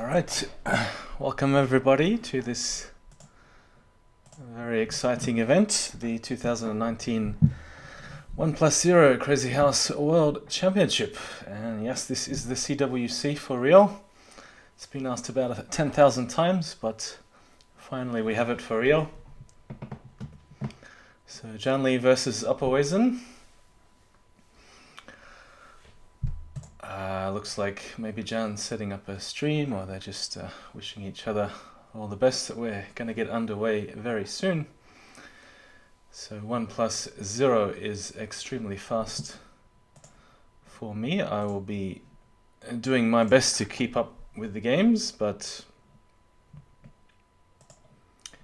Alright, welcome everybody to this very exciting event, the 2019 1+0 Crazyhouse World Championship. And yes, this is the CWC for real. It's been asked about 10,000 times, but finally we have it for real. So JannLee versus opperwezen. Looks like maybe Jan's setting up a stream, or they're just wishing each other all the best that we're going to get underway very soon. So 1+0 is extremely fast for me. I will be doing my best to keep up with the games, but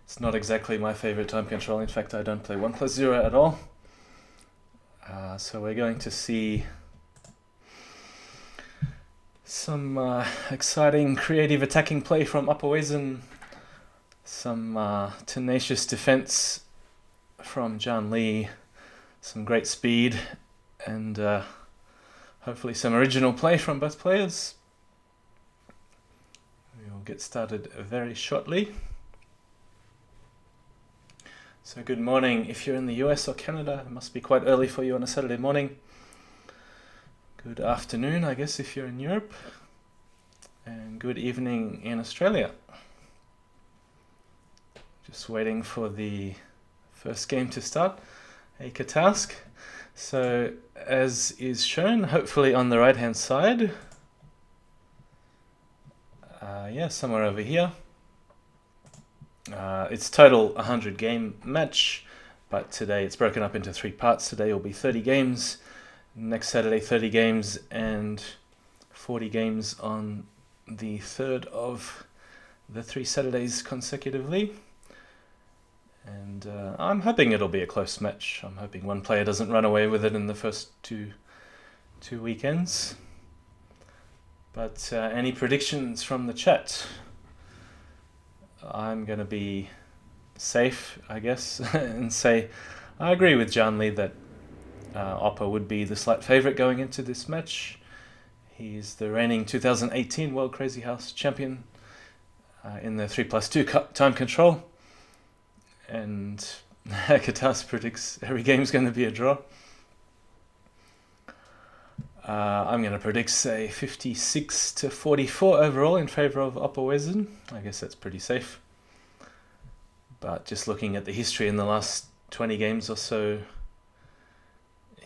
it's not exactly my favorite time control. In fact, I don't play 1+0 at all. So we're going to see some exciting creative attacking play from opperwezen, some tenacious defense from JannLee, some great speed, and hopefully some original play from both players. We will get started very shortly. So good morning if you're in the US or Canada. It must be quite early for you on a Saturday morning. Good afternoon, I guess, if you're in Europe, and good evening in Australia. Just waiting for the first game to start, a task. So as is shown, hopefully on the right hand side, yeah, somewhere over here. It's total 100 game match, but today it's broken up into 3 parts. Today will be 30 games. Next Saturday 30 games, and 40 games on the third of the 3 Saturdays consecutively. And I'm hoping it'll be a close match. I'm hoping one player doesn't run away with it in the first two weekends. But any predictions from the chat? I'm going to be safe, I guess, and say I agree with JannLee that Opper would be the slight favourite going into this match. He's the reigning 2018 World Crazyhouse Champion in the 3+2 time control. And Katas predicts every game's going to be a draw. I'm going to predict, say, 56-44 overall in favour of opperwezen. I guess that's pretty safe. But just looking at the history in the last 20 games or so,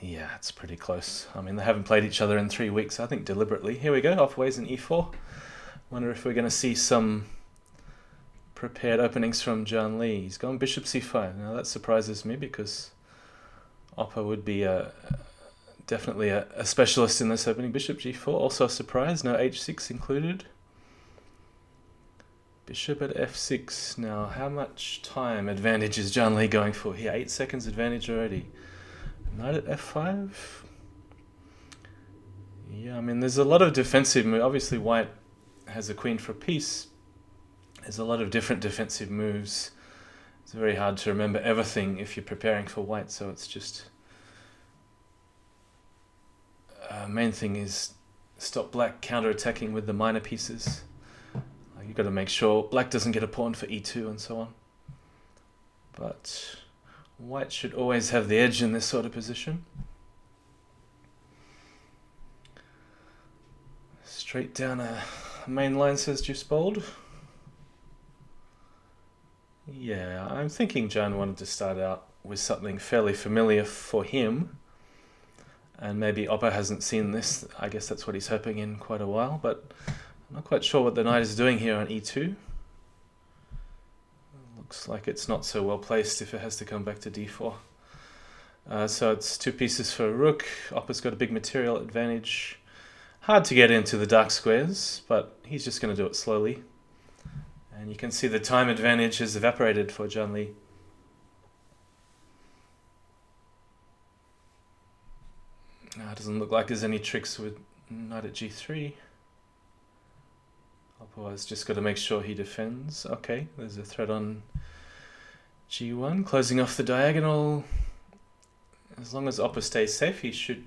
yeah, it's pretty close. I mean, they haven't played each other in 3 weeks, I think deliberately. Here we go, opperwezen e4. Wonder if we're going to see some prepared openings from JannLee. He's gone bishop c5. Now that surprises me because Opper would be definitely a specialist in this opening. Bishop g4, also a surprise, no h6 included. Bishop at f6. Now, how much time advantage is JannLee going for here? 8 seconds advantage already. Knight at f5. Yeah, I mean, there's a lot of defensive moves. Obviously, white has a queen for a piece. There's a lot of different defensive moves. It's very hard to remember everything if you're preparing for white, so it's just... main thing is stop black counter-attacking with the minor pieces. You've got to make sure black doesn't get a pawn for e2 and so on. But white should always have the edge in this sort of position. Straight down a main line, says Jusbold. Yeah, I'm thinking Jan wanted to start out with something fairly familiar for him. And maybe Opper hasn't seen this. I guess that's what he's hoping in quite a while. But I'm not quite sure what the knight is doing here on e2. Looks like it's not so well placed if it has to come back to d4. So it's 2 pieces for a rook. Opper's got a big material advantage. Hard to get into the dark squares, but he's just going to do it slowly. And you can see the time advantage has evaporated for JannLee. It doesn't look like there's any tricks with knight at g3. Otherwise, just got to make sure he defends. Okay, there's a threat on g1, closing off the diagonal. As long as Opper stays safe, he should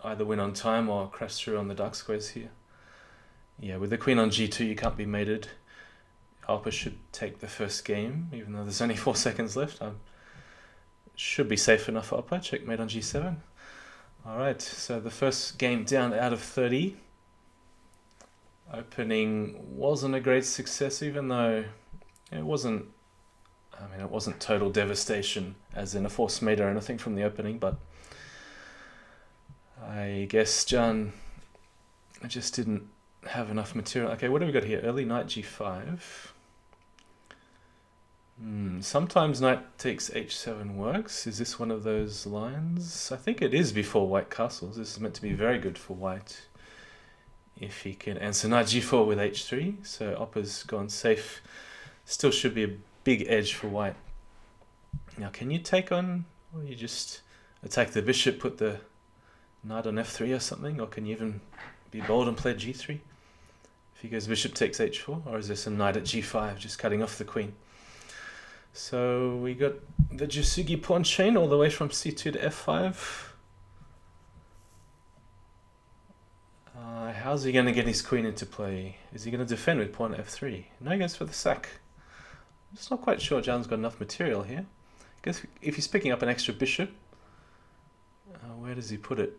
either win on time or crash through on the dark squares here. Yeah, with the queen on g2 you can't be mated. Opper should take the first game, even though there's only 4 seconds left. Should be safe enough for Opper. Checkmate on g7. Alright, so the first game down out of 30. Opening wasn't a great success, even though it wasn't, it wasn't total devastation, as in a forced mate or anything from the opening, but I guess Jan just didn't have enough material. Okay, what do we got here? Early knight g5. Sometimes knight takes h7 works. Is this one of those lines? I think it is before white castles. This is meant to be very good for white. If he can answer knight g4 with h3, so Opper's gone safe. Still should be a big edge for white. Now, can you take on, or you just attack the bishop, put the knight on f3 or something, or can you even be bold and play g3? If he goes bishop takes h4, or is there some knight at g5 just cutting off the queen? So we got the Jusugi pawn chain all the way from c2 to f5. How's he going to get his queen into play? Is he going to defend with pawn f3? No, he goes for the sack. I'm just not quite sure Jan's got enough material here. I guess if he's picking up an extra bishop, where does he put it?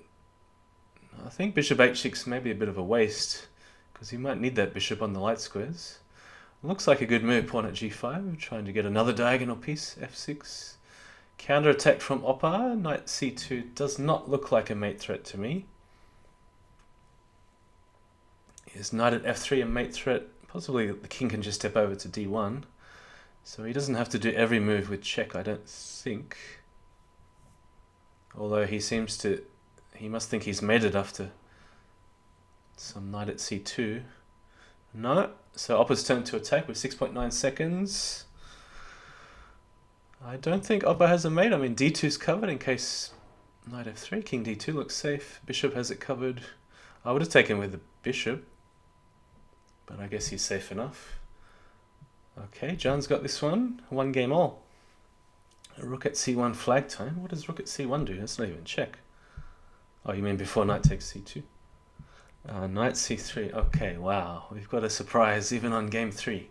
I think bishop h6 may be a bit of a waste, because he might need that bishop on the light squares. Looks like a good move, pawn at g5, trying to get another diagonal piece, f6. Counter-attack from Opper, knight c2 does not look like a mate threat to me. Is knight at f3 a mate threat? Possibly the king can just step over to d1. So he doesn't have to do every move with check, I don't think. Although he seems to... he must think he's mated after some knight at c2. No. So Opper's turn to attack with 6.9 seconds. I don't think Opper has a mate. I mean, d2's covered in case knight f3. King d2 looks safe. Bishop has it covered. I would have taken with the bishop, but I guess he's safe enough. Okay, Jan's got this one. One game all. Rook at c1 flag time. What does rook at c1 do? That's not even check. Oh, you mean before knight takes c2? Knight c3. Okay, wow. We've got a surprise even on game 3.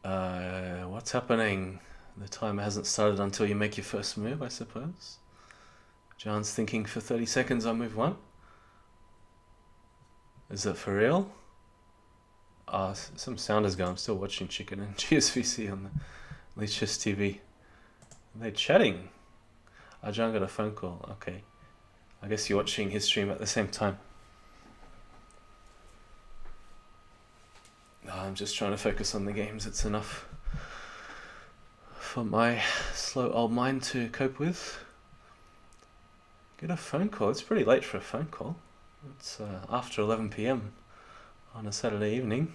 What's happening? The timer hasn't started until you make your first move, I suppose. Jan's thinking for 30 seconds on move 1. Is it for real? Some sound is going. I'm still watching Chicken and GSVC on the lichess TV. Are they chatting? Jan got a phone call. Okay. I guess you're watching his stream at the same time. I'm just trying to focus on the games. It's enough for my slow old mind to cope with. Get a phone call. It's pretty late for a phone call. It's after 11 PM on a Saturday evening.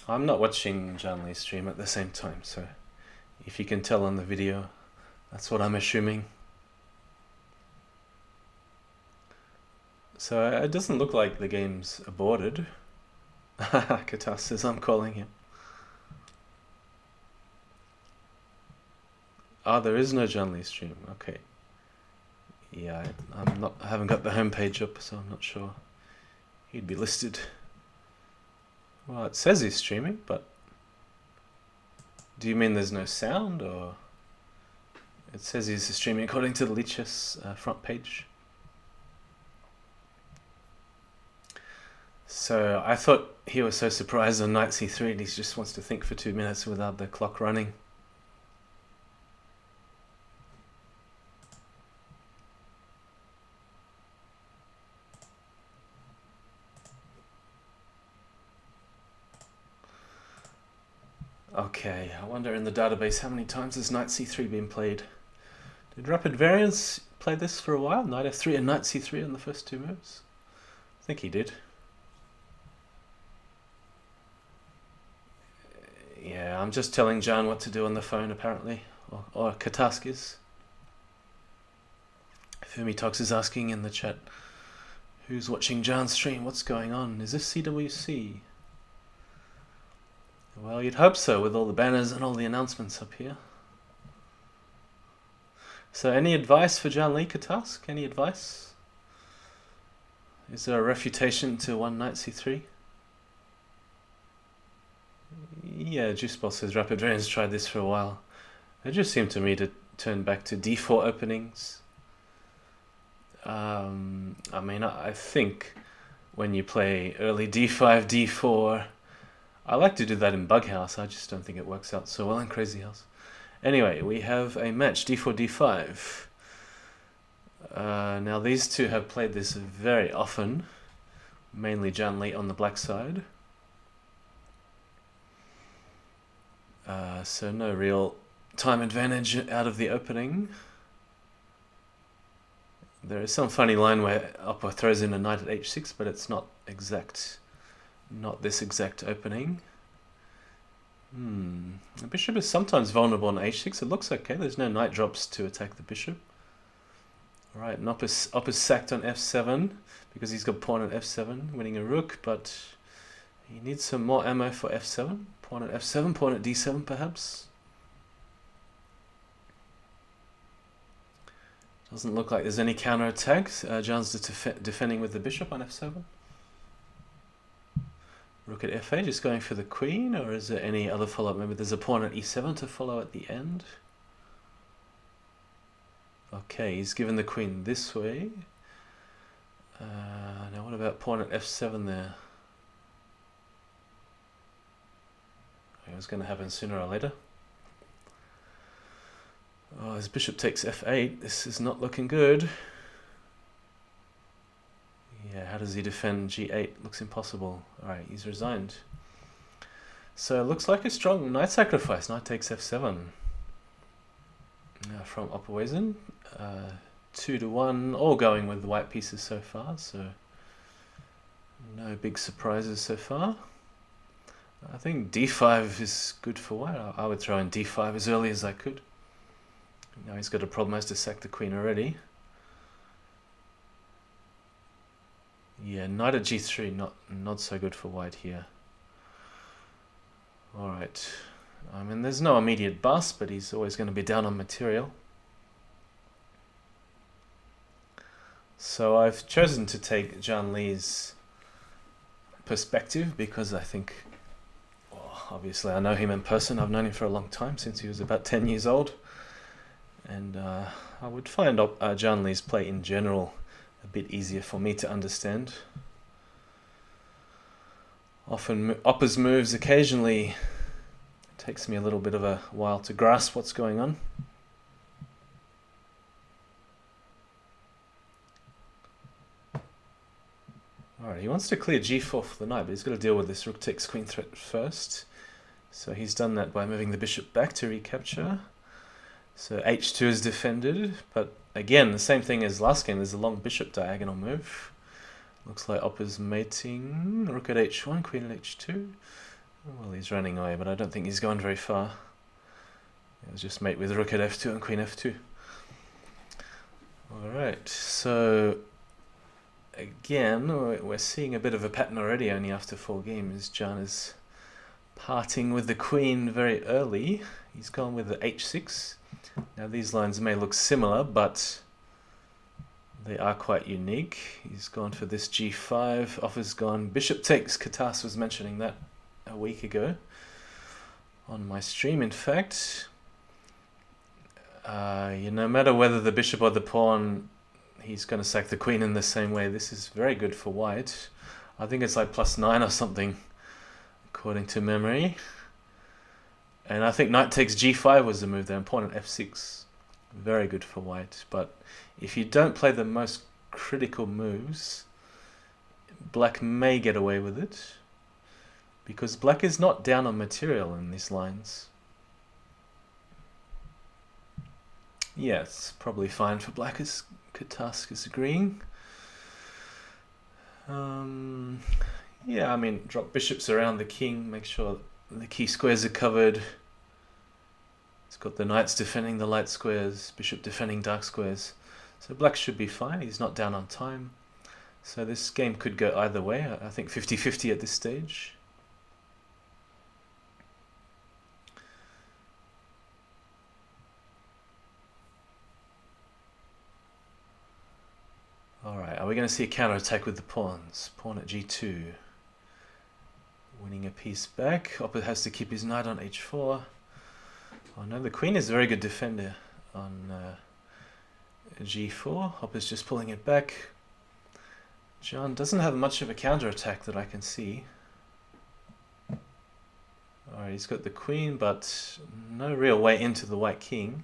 I'm not watching JannLee's stream at the same time, so if you can tell on the video, that's what I'm assuming. So it doesn't look like the game's aborted. Katas says I'm calling him. Ah, there is no JannLee stream. Okay. Yeah, I haven't got the homepage up, so I'm not sure he'd be listed. Well, it says he's streaming, but do you mean there's no sound, or it says he's streaming according to the lichess front page? So I thought he was so surprised on knight c3 and he just wants to think for 2 minutes without the clock running. Okay, I wonder in the database how many times has knight c3 been played? Did Rapid Variance play this for a while? Knight f3 and knight c3 on the first 2 moves? I think he did. Yeah, I'm just telling Jan what to do on the phone apparently, or Katask is. Fumitox is asking in the chat, who's watching Jan's stream? What's going on? Is this CWC? Well, you'd hope so with all the banners and all the announcements up here. So any advice for JannLee Katask? Any advice? Is there a refutation to one knight c3? Yeah, Juiceball says Rapid Rain's tried this for a while. It just seemed to me to turn back to d4 openings. I mean, I think when you play early d5, d4, I like to do that in Bughouse. I just don't think it works out so well in Crazyhouse. Anyway, we have a match, d4, d5. Now these two have played this very often, mainly JannLee on the black side. So no real time advantage out of the opening. There is some funny line where Opper throws in a knight at h6, but it's not exact, not this exact opening. The bishop is sometimes vulnerable on h6. It looks okay. There's no knight drops to attack the bishop. Right, and Opper's sacked on f7 because he's got pawn at f7, winning a rook, but he needs some more ammo for f7. Pawn at f7, pawn at d7 perhaps. Doesn't look like there's any counter-attacks. Jan's defending with the bishop on f7. Rook at f8, just going for the queen, or is there any other follow-up? Maybe there's a pawn at e7 to follow at the end. Okay, he's given the queen this way. Now what about pawn at f7 there? It was going to happen sooner or later. Oh, his bishop takes f8. This is not looking good. Yeah, how does he defend g8? Looks impossible. Alright, he's resigned. So it looks like a strong knight sacrifice. Knight takes f7. From opperwezen. 2-1. All going with the white pieces so far, so no big surprises so far. I think d5 is good for white. I would throw in d5 as early as I could. Now he's got a problem, has to sack the queen already. Yeah, knight at g3, not so good for white here. Alright. I mean, there's no immediate bust, but he's always going to be down on material. So I've chosen to take JannLee's perspective because I think, well, obviously I know him in person. I've known him for a long time, since he was about 10 years old. And I would find JannLee's play in general a bit easier for me to understand. Often Opper's moves occasionally takes me a little bit of a while to grasp what's going on. Alright, he wants to clear g4 for the knight, but he's got to deal with this rook takes queen threat first. So he's done that by moving the bishop back to recapture. So h2 is defended, but again, the same thing as last game. There's a long bishop diagonal move. Looks like Opper's mating. Rook at h1, queen at h2. Well, he's running away, but I don't think he's gone very far. He'll just mate with rook at f2 and queen f2. Alright, so again, we're seeing a bit of a pattern already only after 4 games. Jann is parting with the queen very early. He's gone with the h6. Now these lines may look similar, but they are quite unique. He's gone for this g5. Opper's gone bishop takes. Katas was mentioning that a week ago on my stream, in fact. No matter whether the bishop or the pawn, he's going to sack the queen in the same way. This is very good for white. I think it's like +9 or something, according to memory. And I think knight takes g5 was the move there, and pawn at f6. Very good for white. But if you don't play the most critical moves, black may get away with it, because black is not down on material in these lines. Yeah, it's probably fine for black, as Katas is agreeing. Yeah, I mean, drop bishops around the king, make sure the key squares are covered. It's got the knights defending the light squares, bishop defending dark squares. So black should be fine, he's not down on time. So this game could go either way. I think 50-50 at this stage. we're going to see a counter-attack with the pawns. Pawn at g2. Winning a piece back. Opper has to keep his knight on h4. Oh no, the queen is a very good defender on g4. Opper's just pulling it back. Jan doesn't have much of a counter-attack that I can see. Alright, he's got the queen, but no real way into the white king.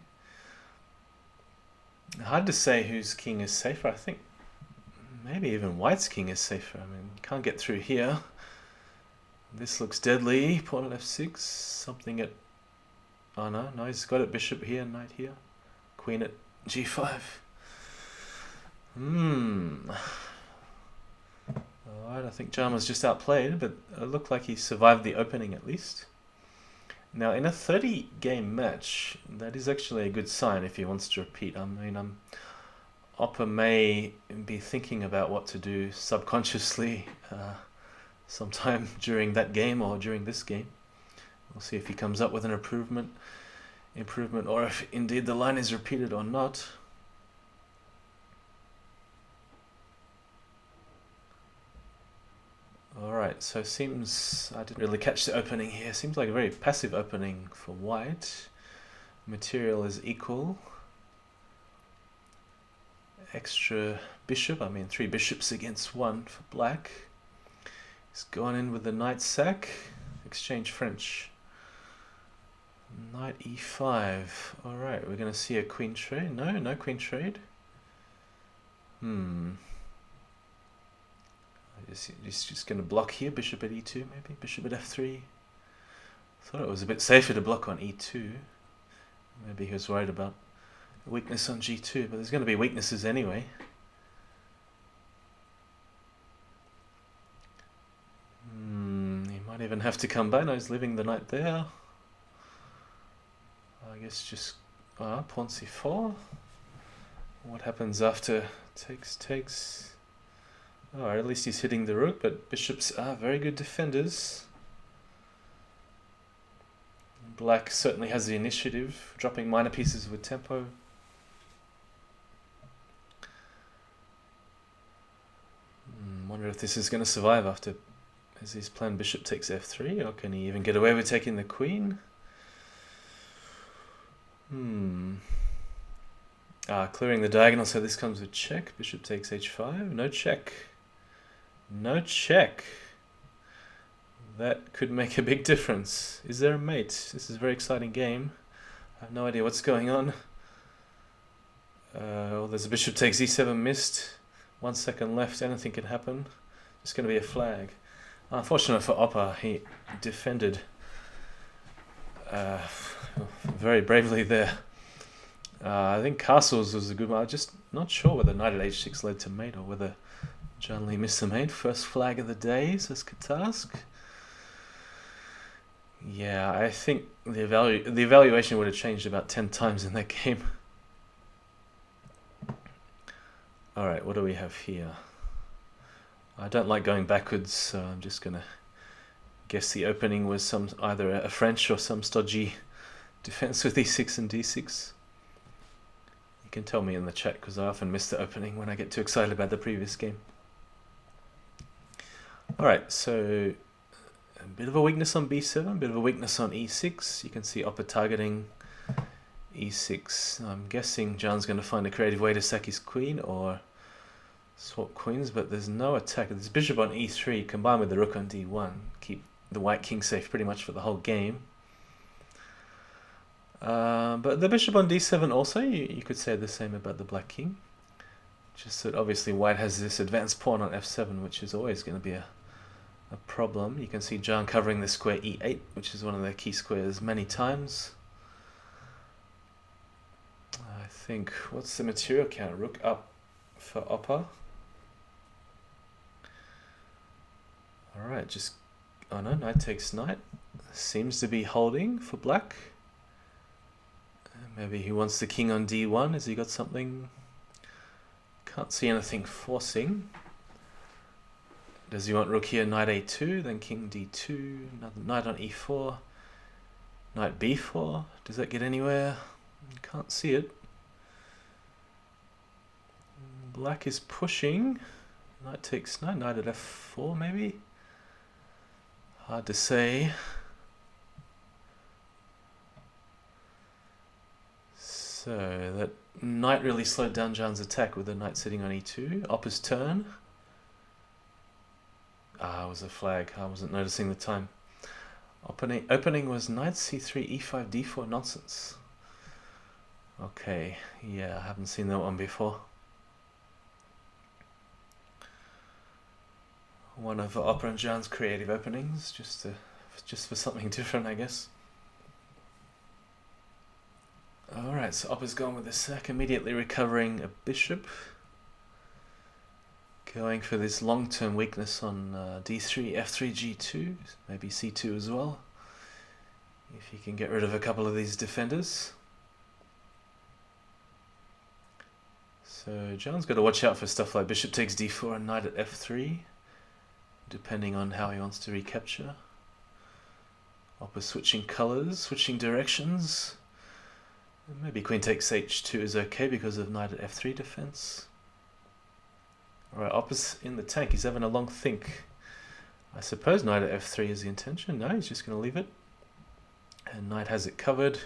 Hard to say whose king is safer. I think maybe even white's king is safer. I mean, you can't get through here. This looks deadly. Pawn at f6. Something at... Oh no, he's got it. Bishop here, knight here. Queen at g5. Alright, I think Jan was just outplayed, but it looked like he survived the opening at least. Now, in a 30-game match, that is actually a good sign if he wants to repeat. I mean, Opper may be thinking about what to do subconsciously sometime during that game or during this game. We'll see if he comes up with an improvement, or if indeed the line is repeated or not. Alright, so seems I didn't really catch the opening here. Seems like a very passive opening for white. Material is equal. Extra bishop, I mean 3 bishops against 1 for black. He's gone in with the knight sack. Exchange French. Knight e5. Alright, we're going to see a queen trade. No queen trade. Just going to block here. Bishop at e2 maybe. Bishop at f3. Thought it was a bit safer to block on e2. Maybe he was worried about weakness on g2, but there's going to be weaknesses anyway. He might even have to come back. No, he's leaving the knight there. I guess just pawn c4. What happens after takes? Alright, at least he's hitting the rook, but bishops are very good defenders. Black certainly has the initiative, dropping minor pieces with tempo. Wonder if this is going to survive after, as he's planned bishop takes f3, or can he even get away with taking the queen? Clearing the diagonal, so this comes with check. Bishop takes h5, no check. No check. That could make a big difference. Is there a mate? This is a very exciting game. I have no idea what's going on. Well, there's a bishop takes e7 missed. 1 second left, anything can happen. It's going to be a flag. Unfortunate for Opper, he defended very bravely there. I think castles was a good one. I'm just not sure whether knight at h6 led to mate or whether JannLee missed the mate. First flag of the day, says Katask. Yeah, I think the evaluation would have changed about 10 times in that game. Alright, what do we have here? I don't like going backwards, so I'm just going to guess the opening was either a French or some stodgy defense with e6 and d6. You can tell me in the chat because I often miss the opening when I get too excited about the previous game. Alright, so a bit of a weakness on b7, a bit of a weakness on e6. You can see Opper targeting e6. I'm guessing Jan's going to find a creative way to sack his queen or swap queens, but there's no attack. There's bishop on e3 combined with the rook on d1. Keep the white king safe pretty much for the whole game. But the bishop on d7 also, you could say the same about the black king. Just that obviously white has this advanced pawn on f7, which is always going to be a problem. You can see Jan covering the square e8, which is one of their key squares many times. I think, what's the material count? Rook up for Opper. Alright, just, oh no, knight takes knight. Seems to be holding for black. Maybe he wants the king on d1. Has he got something? Can't see anything forcing. Does he want rook here, knight a2, then king d2, another knight on e4, knight b4? Does that get anywhere? Can't see it. Black is pushing. Knight takes knight, knight at f4 maybe? Hard to say. So that knight really slowed down Jann's attack with the knight sitting on e2. Opper's turn. Ah, it was a flag. I wasn't noticing the time. Opening was knight c3, e5, d4 nonsense. Okay, yeah, I haven't seen that one before. One of Opper and Jann's creative openings, just for something different, I guess. Alright, so Opper's gone with the sack, immediately recovering a bishop. Going for this long-term weakness on d3, f3, g2, maybe c2 as well. If he can get rid of a couple of these defenders. So Jann's got to watch out for stuff like bishop takes d4 and knight at f3, depending on how he wants to recapture. Opper switching colors, switching directions. Maybe queen takes h2 is okay because of knight at f3 defense. Alright, Opper's in the tank. He's having a long think. I suppose knight at f3 is the intention. No, he's just going to leave it. And knight has it covered.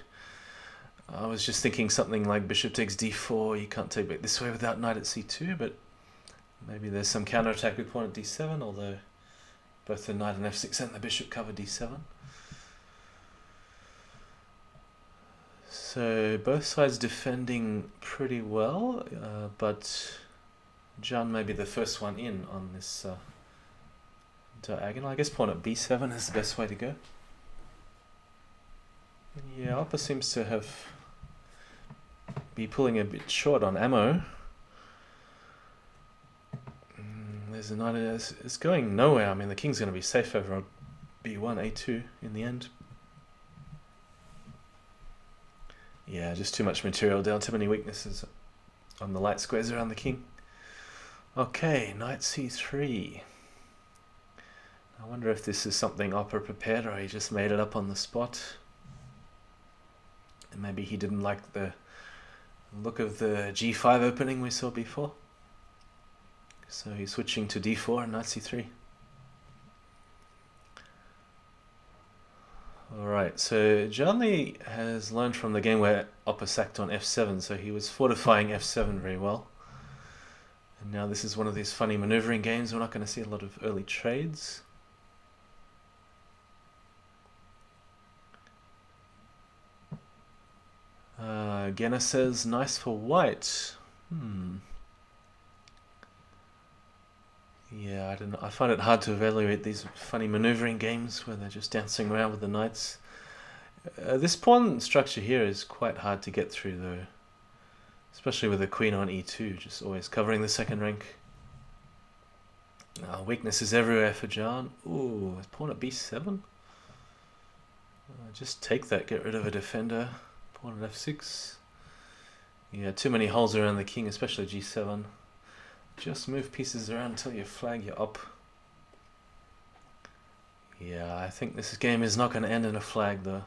I was just thinking something like bishop takes d4. You can't take back this way without knight at c2, but maybe there's some counterattack with pawn at d7, although both the knight and f6 and the bishop cover d7. So both sides defending pretty well, but Jann may be the first one in on this diagonal. I guess pawn at b7 is the best way to go. Yeah, Opper seems to be pulling a bit short on ammo. There's a knight. It's going nowhere. I mean, the king's going to be safe over on b1, a2 in the end. Yeah, just too much material down, too many weaknesses on the light squares around the king. Okay, knight c3. I wonder if this is something Opper prepared or he just made it up on the spot. And maybe he didn't like the look of the g5 opening we saw before. So he's switching to d4 and knight c3. Alright, so JannLee has learned from the game where Opper sacked on f7, so he was fortifying f7 very well. And now this is one of these funny maneuvering games. We're not going to see a lot of early trades. Genna says, nice for white. Yeah, I don't know. I find it hard to evaluate these funny maneuvering games where they're just dancing around with the knights. This pawn structure here is quite hard to get through though. Especially with the queen on e2, just always covering the second rank. Weaknesses everywhere for Jann. Ooh, pawn at b7? Just take that, get rid of a defender. Pawn at f6. Yeah, too many holes around the king, especially g7. Just move pieces around until you flag you up. Yeah, I think this game is not going to end in a flag though.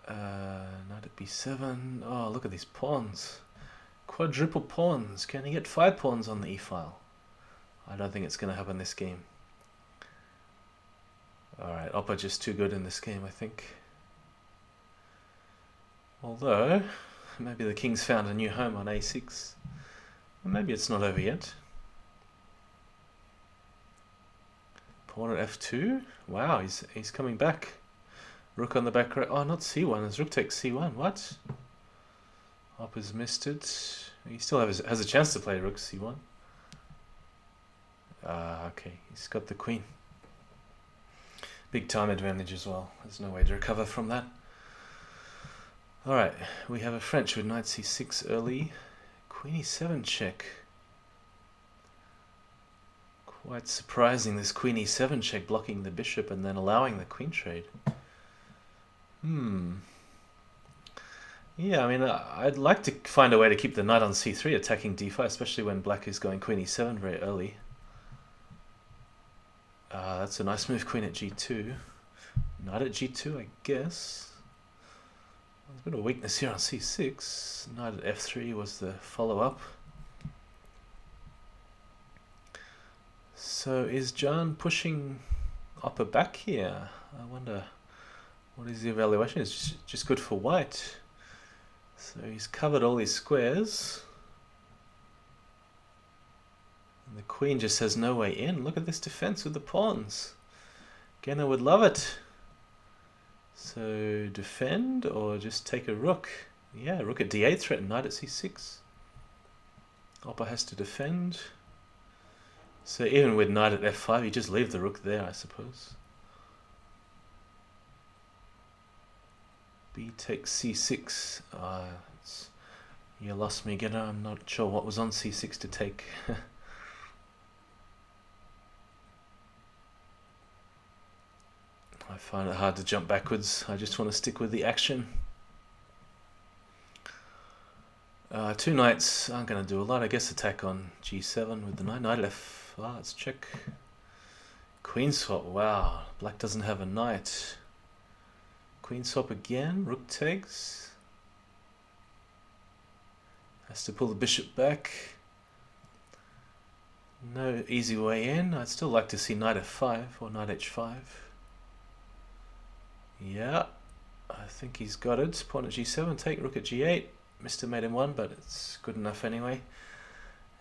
Knight at b7. Oh, look at these pawns. Quadruple pawns. Can he get 5 pawns on the e-file? I don't think it's going to happen this game. Alright, Opper just too good in this game, I think. Although, maybe the king's found a new home on a6. Maybe it's not over yet. Pawn at f2. Wow, he's coming back. Rook on the back row. Oh, not c1. As rook takes c1. What? Opper's missed it. He still has a chance to play rook c1. Okay, he's got the queen. Big time advantage as well. There's no way to recover from that. Alright, we have a French with knight c6 early. Queen e7 check. Quite surprising, this queen e7 check blocking the bishop and then allowing the queen trade. Yeah, I mean, I'd like to find a way to keep the knight on c3 attacking d5, especially when black is going queen e7 very early. That's a nice move, queen at g2. Knight at g2, I guess. There's a bit of weakness here on c6. Knight at f3 was the follow-up. So is Jan pushing Opper back here? I wonder what is the evaluation. It's just good for white. So he's covered all his squares. And the queen just has no way in. Look at this defense with the pawns. Genna would love it. So defend or just take a rook? Yeah, rook at d8 threatened, knight at c6. Opper has to defend. So even with knight at f5, you just leave the rook there, I suppose. B takes c6. You lost me, Genna. I'm not sure what was on c6 to take. I find it hard to jump backwards. I just want to stick with the action. Two knights aren't going to do a lot. I guess attack on g7 with the knight. Knight f. Let's check. Queen swap. Wow. Black doesn't have a knight. Queen swap again. Rook takes. Has to pull the bishop back. No easy way in. I'd still like to see knight f5 or knight h5. Yeah, I think he's got it. Pawn at g7, take rook at g8. Missed a mate in one, but it's good enough anyway.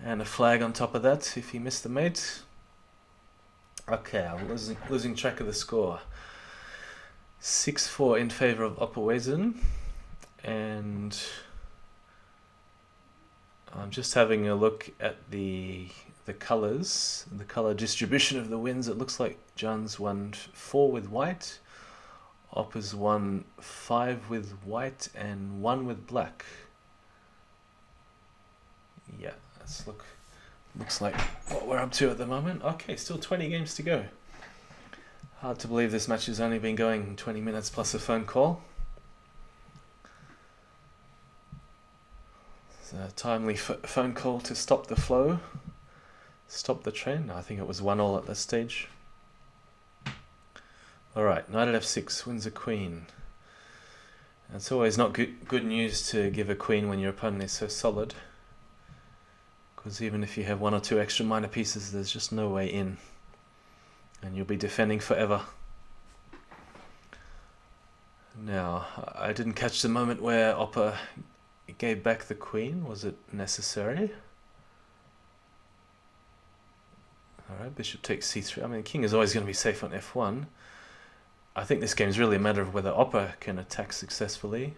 And a flag on top of that if he missed the mate. Okay, I'm losing track of the score. 6-4 in favor of opperwezen. And I'm just having a look at the colors, the color distribution of the wins. It looks like Jan's won 4 with white. Opper's won 5 with white and 1 with black. Yeah, looks like what we're up to at the moment. Okay, still 20 games to go. Hard to believe this match has only been going 20 minutes plus a phone call. It's a timely phone call to stop the flow, stop the trend. I think it was 1-1 at this stage. Alright, knight at f6 wins a queen. It's always not good news to give a queen when your opponent is so solid. Because even if you have 1 or 2 extra minor pieces, there's just no way in. And you'll be defending forever. Now, I didn't catch the moment where Opper gave back the queen. Was it necessary? Alright, bishop takes c3. I mean, the king is always going to be safe on f1. I think this game is really a matter of whether Opper can attack successfully.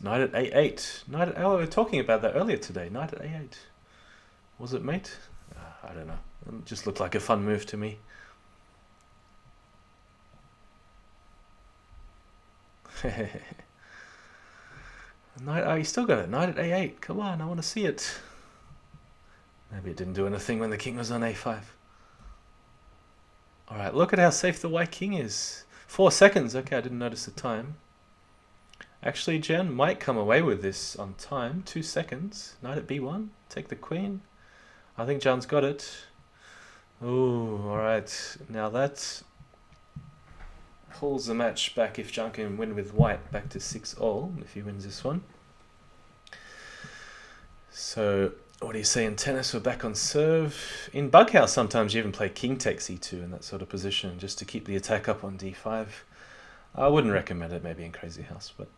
Knight at a8. Oh, we were talking about that earlier today. Knight at a8. Was it mate? I don't know. It just looked like a fun move to me. Knight. Oh, you still got it. Knight at a8. Come on, I want to see it. Maybe it didn't do anything when the king was on a5. Alright, look at how safe the white king is. 4 seconds. Okay, I didn't notice the time. Actually, Jan might come away with this on time. 2 seconds. Knight at b1. Take the queen. I think Jan's got it. Ooh, alright. Now that pulls the match back if Jan can win with white back to 6-all if he wins this one. So, what do you say in tennis? We're back on serve. In Bughouse, sometimes you even play king takes e2 in that sort of position just to keep the attack up on d5. I wouldn't recommend it maybe in Crazyhouse, but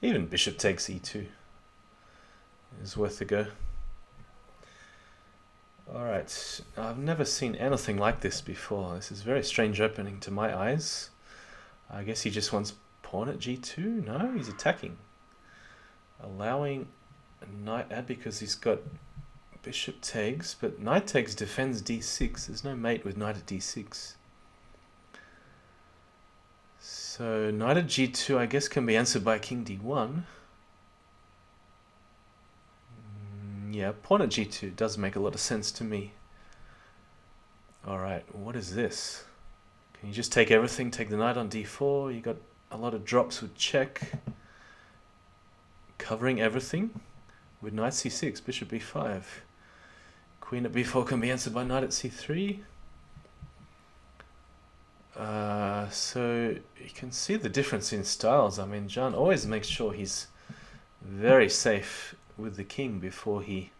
even bishop takes e2 is worth a go. Alright, I've never seen anything like this before. This is a very strange opening to my eyes. I guess he just wants pawn at g2? No, he's attacking. Allowing knight ad because he's got bishop takes, but knight takes defends d6. There's no mate with knight at d6. So knight at g2 I guess can be answered by king d1. Yeah, pawn at g2 does make a lot of sense to me. Alright, what is this? Can you just take everything, take the knight on d4? You got a lot of drops with check. Covering everything with knight c6, bishop b5. Queen at b4 can be answered by knight at c3. So you can see the difference in styles. I mean, Jan always makes sure he's very safe with the king before he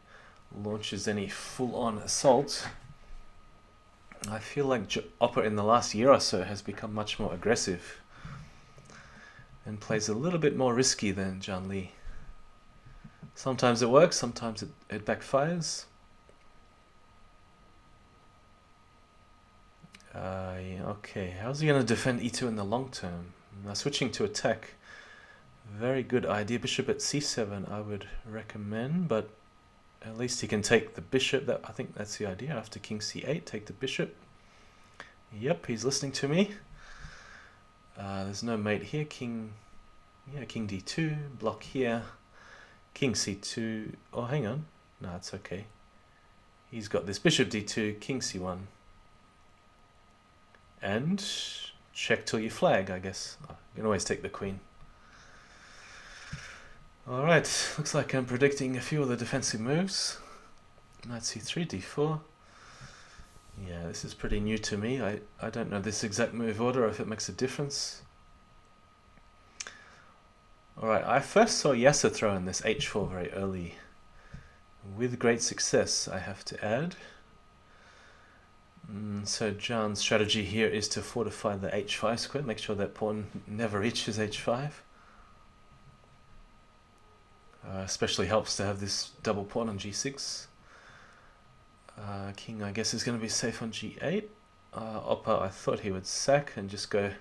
launches any full-on assault. I feel like Opper in the last year or so has become much more aggressive and plays a little bit more risky than JannLee. Sometimes it works, sometimes it backfires. Yeah, okay, how's he going to defend e2 in the long term? Now switching to attack, very good idea. Bishop at c7 I would recommend, but at least he can take the bishop. I think that's the idea. After king c8, take the bishop. Yep, he's listening to me. There's no mate here. King d2, block here. King c2. Oh, hang on. No, it's okay. He's got this bishop d2, king c1. And check till you flag, I guess. You can always take the queen. Alright, looks like I'm predicting a few of the defensive moves. Knight c3, d4. Yeah, this is pretty new to me. I don't know this exact move order, or if it makes a difference. Alright, I first saw Yasser throw in this h4 very early. With great success, I have to add. So Jan's strategy here is to fortify the h5 square, make sure that pawn never reaches h5. Especially helps to have this double pawn on g6. King, I guess, is going to be safe on g8. Opper, I thought he would sack and just go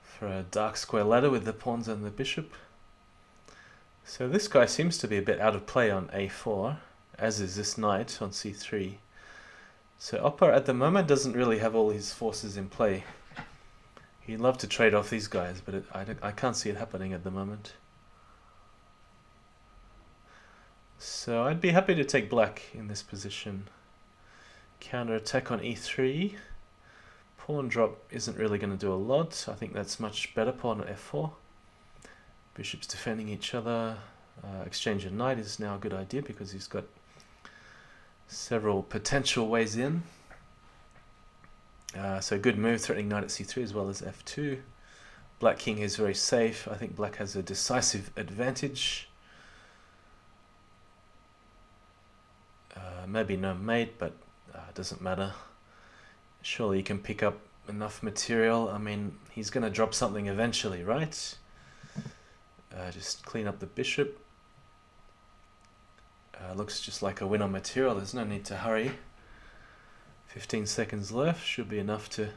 for a dark square ladder with the pawns and the bishop. So this guy seems to be a bit out of play on a4, as is this knight on c3. So Opper at the moment doesn't really have all his forces in play. He'd love to trade off these guys, but I can't see it happening at the moment. So I'd be happy to take black in this position. Counter attack on e3. Pawn drop isn't really going to do a lot. I think that's much better. Pawn on f4. Bishops defending each other. Exchange of knight is now a good idea because he's got several potential ways in. So good move, threatening knight at c3 as well as f2. Black king is very safe. I think black has a decisive advantage. Maybe no mate, but it doesn't matter. Surely he can pick up enough material. I mean, he's going to drop something eventually, right? Just clean up the bishop. Looks just like a win on material. There's no need to hurry. 15 seconds left. Should be enough to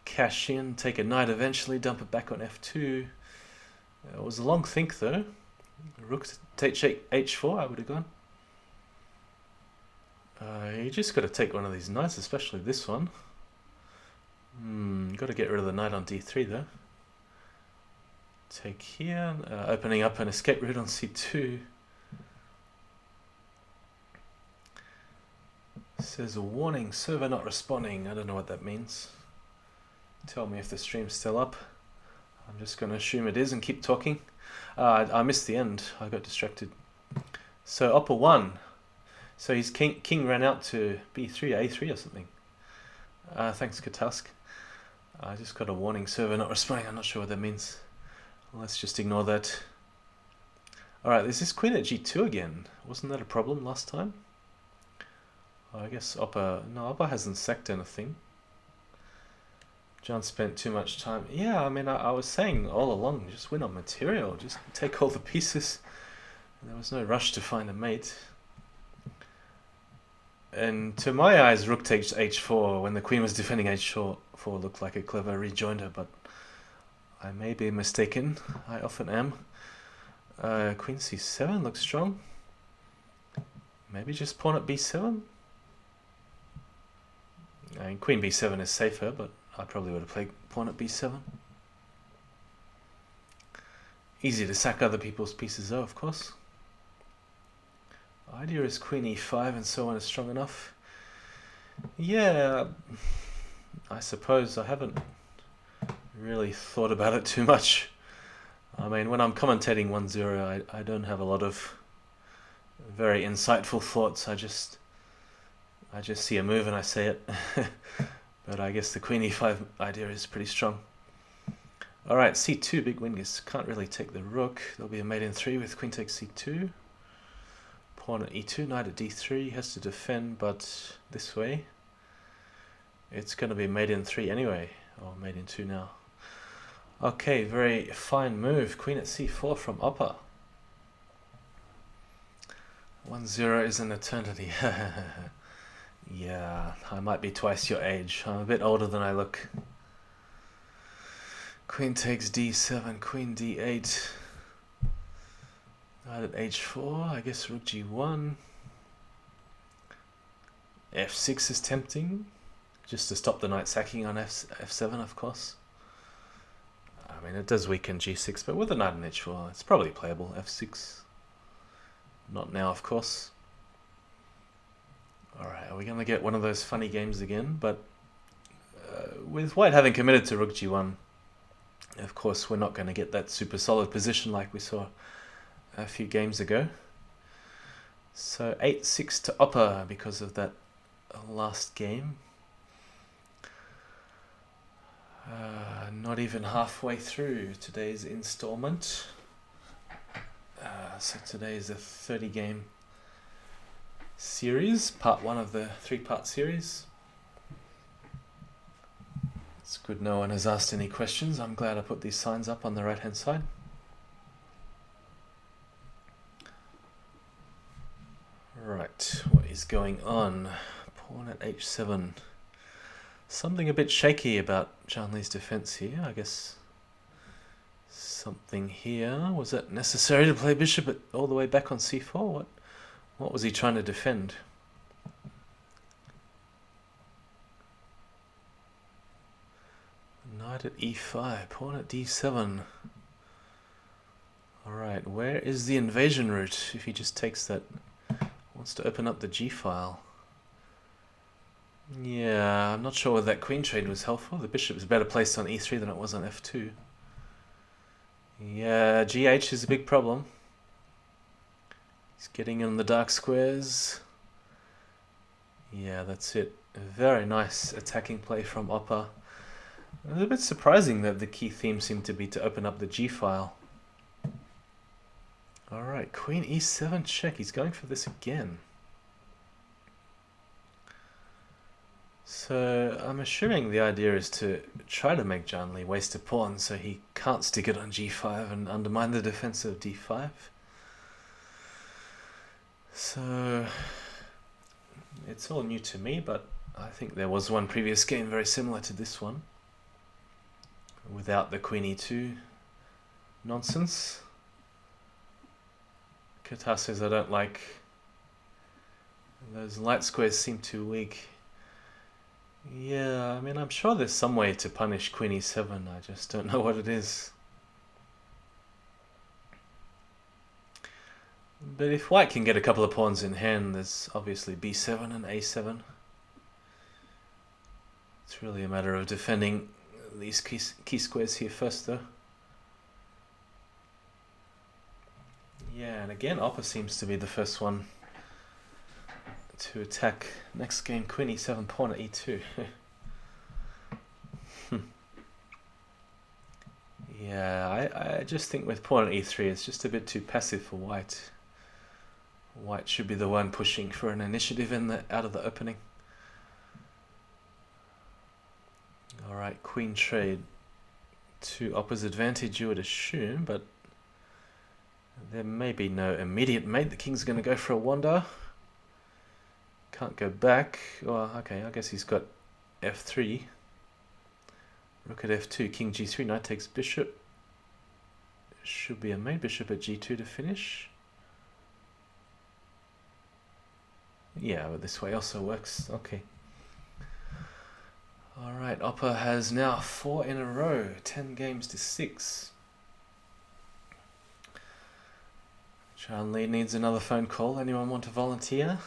cash in, take a knight eventually, dump it back on f2. It was a long think though. Rook to take h4, I would have gone. You just got to take one of these knights, especially this one. Got to get rid of the knight on d3 though. Take here, opening up an escape route on c2. Says a warning, server not responding. I don't know what that means. Tell me if the stream's still up. I'm just going to assume it is and keep talking. I missed the end. I got distracted. So Opper won. So his king ran out to b3, a3 or something. Thanks, Katask. I just got a warning, server not responding. I'm not sure what that means. Let's just ignore that. Alright, there's this queen at g2 again. Wasn't that a problem last time? I guess Opper hasn't sacked anything. John spent too much time. Yeah, I mean, I was saying all along, just win on material. Just take all the pieces. There was no rush to find a mate. And to my eyes, rook takes h4 when the queen was defending h4 looked like a clever rejoinder, but I may be mistaken. I often am. Queen c7 looks strong. Maybe just pawn at b7? I mean, queen b7 is safer, but I probably would have played pawn at b7. Easy to sack other people's pieces though, of course. Idea is queen e5 and so on is strong enough. Yeah, I suppose I haven't really thought about it too much. I mean, when I'm commentating 1-0, I don't have a lot of very insightful thoughts. I just see a move and I say it. But I guess the queen e5 idea is pretty strong. Alright, c2, big win. Can't really take the rook. There'll be a mate in 3 with queen takes c2. Pawn at e2, knight at d3, has to defend, but this way it's going to be mate in 3 anyway, or mate in 2 now. Okay, very fine move. Queen at c4 from Opper. 1-0 is an eternity. Yeah, I might be twice your age. I'm a bit older than I look. Queen takes d7, queen d8. Knight at h4, I guess rook g1. f6 is tempting, just to stop the knight sacking on f7, of course. I mean, it does weaken g6, but with a knight on h4, it's probably playable. f6. Not now, of course. Alright, are we going to get one of those funny games again? But with white having committed to rook g1, of course, we're not going to get that super solid position like we saw a few games ago. So 8-6 to Opper because of that last game. Not even halfway through today's installment. So today is a 30-game series, part 1 of the 3-part series. It's good no one has asked any questions. I'm glad I put these signs up on the right hand side. Right, what is going on? Pawn at h7. Something a bit shaky about JannLee's defense here. I guess something here. Was it necessary to play bishop all the way back on c4? What was he trying to defend? Knight at e5, pawn at d7. Alright, where is the invasion route if he just takes that? Wants to open up the g file. Yeah, I'm not sure whether that queen trade was helpful. The bishop is better placed on e3 than it was on f2. Yeah, gh is a big problem. He's getting in the dark squares. Yeah, that's it. A very nice attacking play from Opper. It was a bit surprising that the key theme seemed to be to open up the g file. Alright, queen e7 check. He's going for this again. So I'm assuming the idea is to try to make JannLee waste a pawn so he can't stick it on g5 and undermine the defense of d5. So it's all new to me, but I think there was one previous game very similar to this one without the queen e2 nonsense. Qatar says I don't like those light squares, seem too weak. Yeah, I mean, I'm sure there's some way to punish queen e7, I just don't know what it is. But if white can get a couple of pawns in hand, there's obviously b7 and a7. It's really a matter of defending these key squares here first, though. Yeah, and again, Opper seems to be the first one to attack. Next game, queen e7, pawn at e2. Yeah, I just think with pawn at e3, it's just a bit too passive for white. White should be the one pushing for an initiative in the out of the opening. Alright, queen trade to Opper's advantage, you would assume, but there may be no immediate mate. The king's going to go for a wander. Can't go back. Well, okay, I guess he's got f3. Rook at f2, king g3, knight takes bishop. Should be a mate. Bishop at g2 to finish. Yeah, but this way also works. Okay. Alright, Opper has now 4 in a row. 10 games to 6. JannLee needs another phone call. Anyone want to volunteer?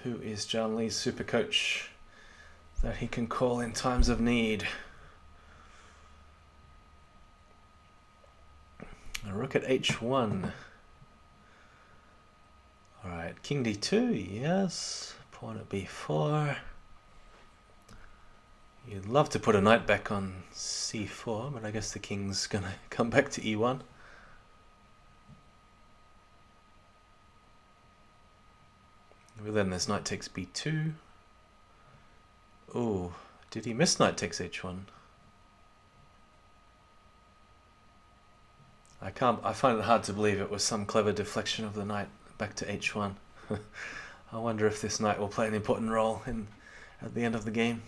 Who is JannLee's super coach that he can call in times of need? A rook at h1. Alright, king d2, yes. Pawn at b4. You'd love to put a knight back on c4, but I guess the king's gonna come back to e1. Well, then there's knight takes b2. Oh, did he miss knight takes h1? I find it hard to believe it was some clever deflection of the knight back to h1. I wonder if this knight will play an important role at the end of the game.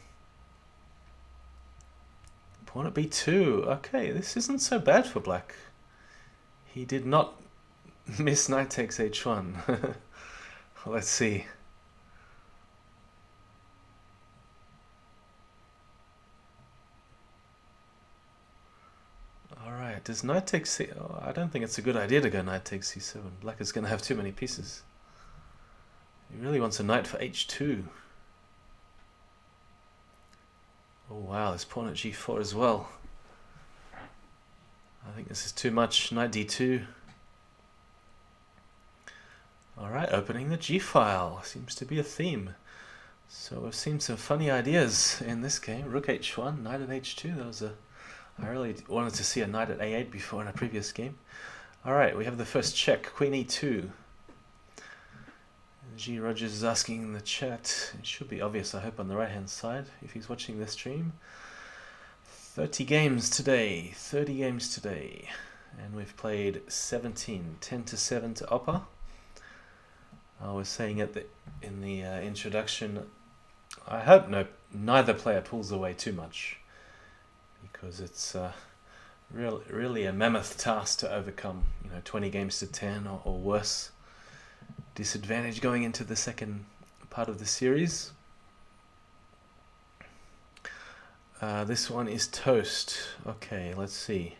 Pawn at b2. Okay, this isn't so bad for black. He did not miss knight takes h1. Let's see. Alright, does knight take c... Oh, I don't think it's a good idea to go knight takes c7. Black is going to have too many pieces. He really wants a knight for h2. Oh wow, there's pawn at g4 as well. I think this is too much. Knight d2. Alright, opening the g-file. Seems to be a theme. So we've seen some funny ideas in this game. Rook h1, knight at h2. That was a... I really wanted to see a knight at a8 before in a previous game. Alright, we have the first check. Queen e2. G. Rogers is asking in the chat. It should be obvious, I hope, on the right-hand side, if he's watching this stream. 30 games today. 30 games today. And we've played 17. 10-7 to Opper. I was saying in the introduction, I hope neither player pulls away too much, because it's really a mammoth task to overcome. 20 games to 10 or worse. Disadvantage going into the second part of the series. This one is toast. Okay, let's see.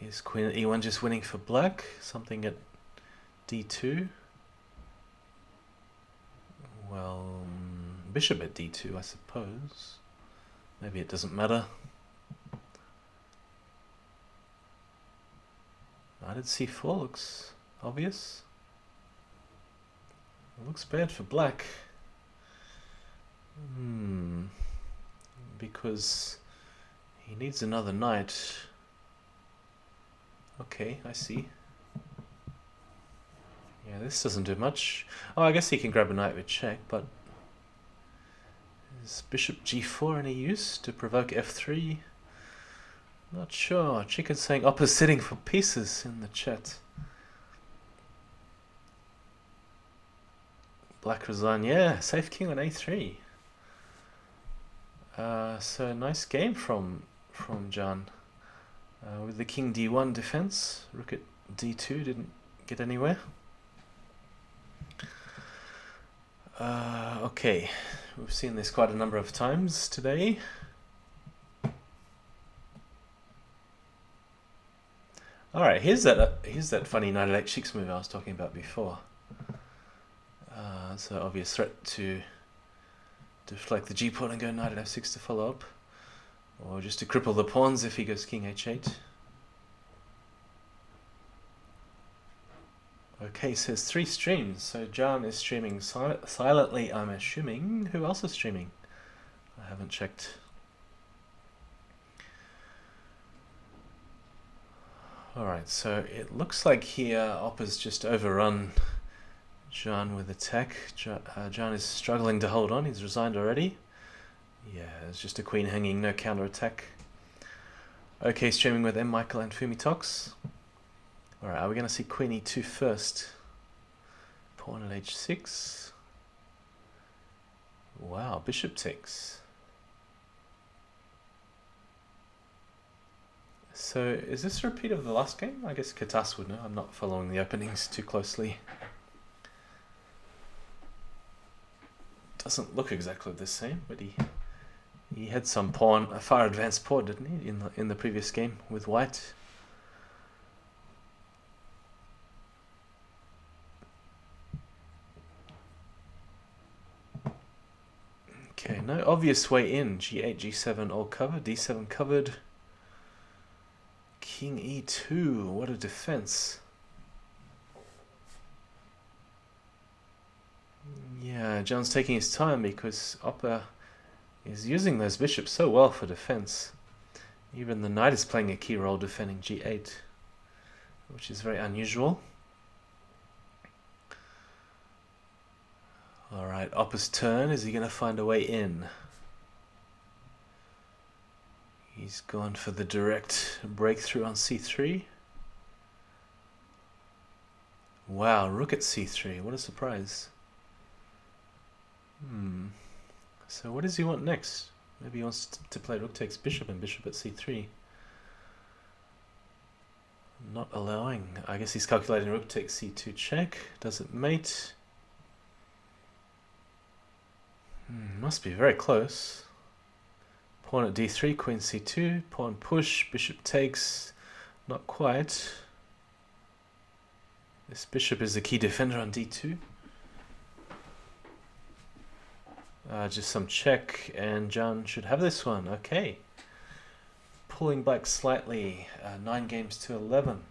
Is queen at e1 just winning for black? Something at d2? Well, bishop at d2, I suppose. Maybe it doesn't matter. Knight at c4 looks obvious. It looks bad for black. Because he needs another knight. Okay, I see. Yeah, this doesn't do much. Oh, I guess he can grab a knight with check, but is bishop g4 any use to provoke f3? Not sure. Chicken saying Opper's sitting for pieces in the chat. Black resign. Yeah, safe king on a3. So nice game from Jan. With the king d1 defense. Rook at d2 didn't get anywhere. Okay, we've seen this quite a number of times today. Alright, here's that funny knight at h6 move I was talking about before. So obvious threat to deflect the g pawn and go knight at f6 to follow up, or just to cripple the pawns if he goes king h8. Okay, so there's 3 streams. So Jan is streaming silently, I'm assuming. Who else is streaming? I haven't checked. Alright, so it looks like here Opper's just overrun Jan with attack. Jan is struggling to hold on. He's resigned already. Yeah, it's just a queen hanging, no counter attack. Okay, streaming with M. Michael and Fumitox. Alright, are we going to see queen e2 first? Pawn at h6. Wow, bishop takes. So, is this a repeat of the last game? I guess Katas would know. I'm not following the openings too closely. Doesn't look exactly the same, but he had some pawn, a far advanced pawn, didn't he, in the previous game with white? Okay, no obvious way in. G8, G7 all covered, D7 covered. King E2, what a defense. Yeah, John's taking his time because Opper He's using those bishops so well for defense. Even the knight is playing a key role defending g8, which is very unusual. Alright, Opper's turn. Is he going to find a way in? He's gone for the direct breakthrough on c3. Wow, rook at c3. What a surprise. So what does he want next? Maybe he wants to play rook takes bishop and bishop at c3. Not allowing. I guess he's calculating rook takes c2 check. Does it mate? Must be very close. Pawn at d3, queen c2, pawn push, bishop takes. Not quite. This bishop is the key defender on d2. Just some check, and Jan should have this one. Okay. Pulling back slightly, 9 games to 11.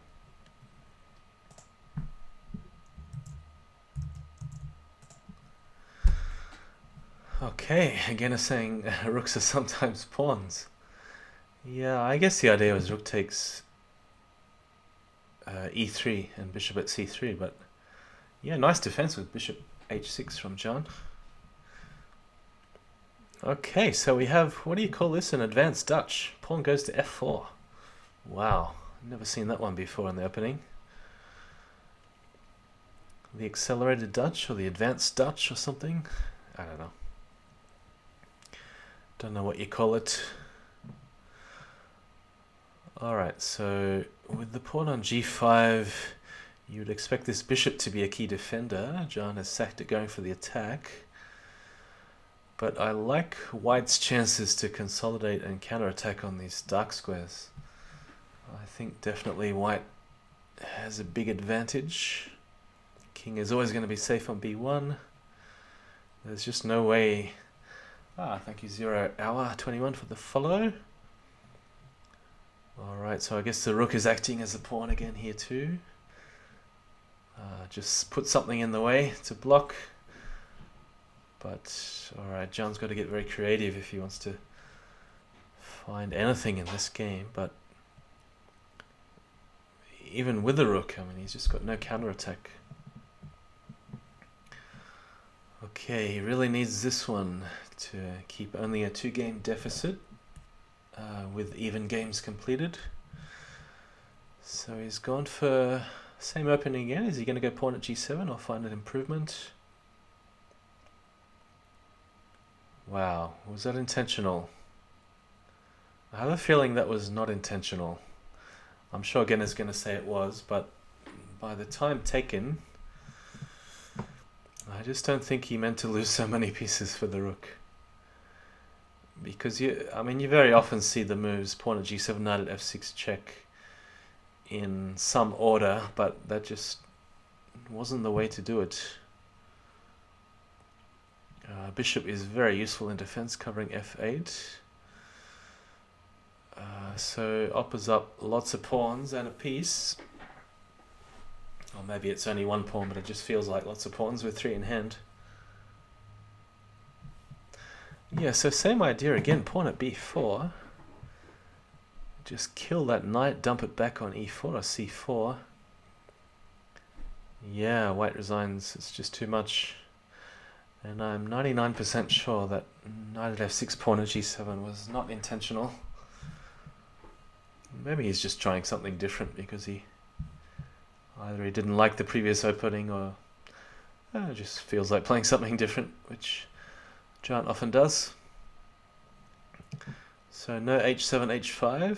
Okay, again is saying rooks are sometimes pawns. Yeah, I guess the idea was rook takes e3 and bishop at c3, but yeah, nice defense with bishop h6 from Jan. Okay, so we have, what do you call this, an advanced Dutch. Pawn goes to f4. Wow, never seen that one before in the opening. The accelerated Dutch or the advanced Dutch or something? I don't know. Don't know what you call it. Alright, so with the pawn on g5, you would expect this bishop to be a key defender. Jan has sacked it going for the attack. But I like white's chances to consolidate and counterattack on these dark squares. I think definitely white has a big advantage. King is always going to be safe on b1. There's just no way. Thank you, 0 hour 21 for the follow. Alright, so I guess the rook is acting as a pawn again here too. Just put something in the way to block. But, alright, Jan's got to get very creative if he wants to find anything in this game. But even with the rook, I mean, he's just got no counterattack. Okay, he really needs this one to keep only a 2-game deficit with even games completed. So he's gone for same opening again. Is he going to go pawn at g7 or find an improvement? Wow, was that intentional? I have a feeling that was not intentional. I'm sure Genna's going to say it was, but by the time taken, I just don't think he meant to lose so many pieces for the rook. Because you very often see the moves pawn at g7, knight at f6 check in some order, but that just wasn't the way to do it. Bishop is very useful in defense, covering f8. So Opper's up lots of pawns and a piece. Or maybe it's only one pawn, but it just feels like lots of pawns with 3 in hand. Yeah, so same idea again, pawn at b4. Just kill that knight, dump it back on e4 or c4. Yeah, white resigns, it's just too much. And I'm 99% sure that knight at f6, pawn at g7 was not intentional. Maybe he's just trying something different because either he didn't like the previous opening or just feels like playing something different, which Jan often does. So no h7, h5.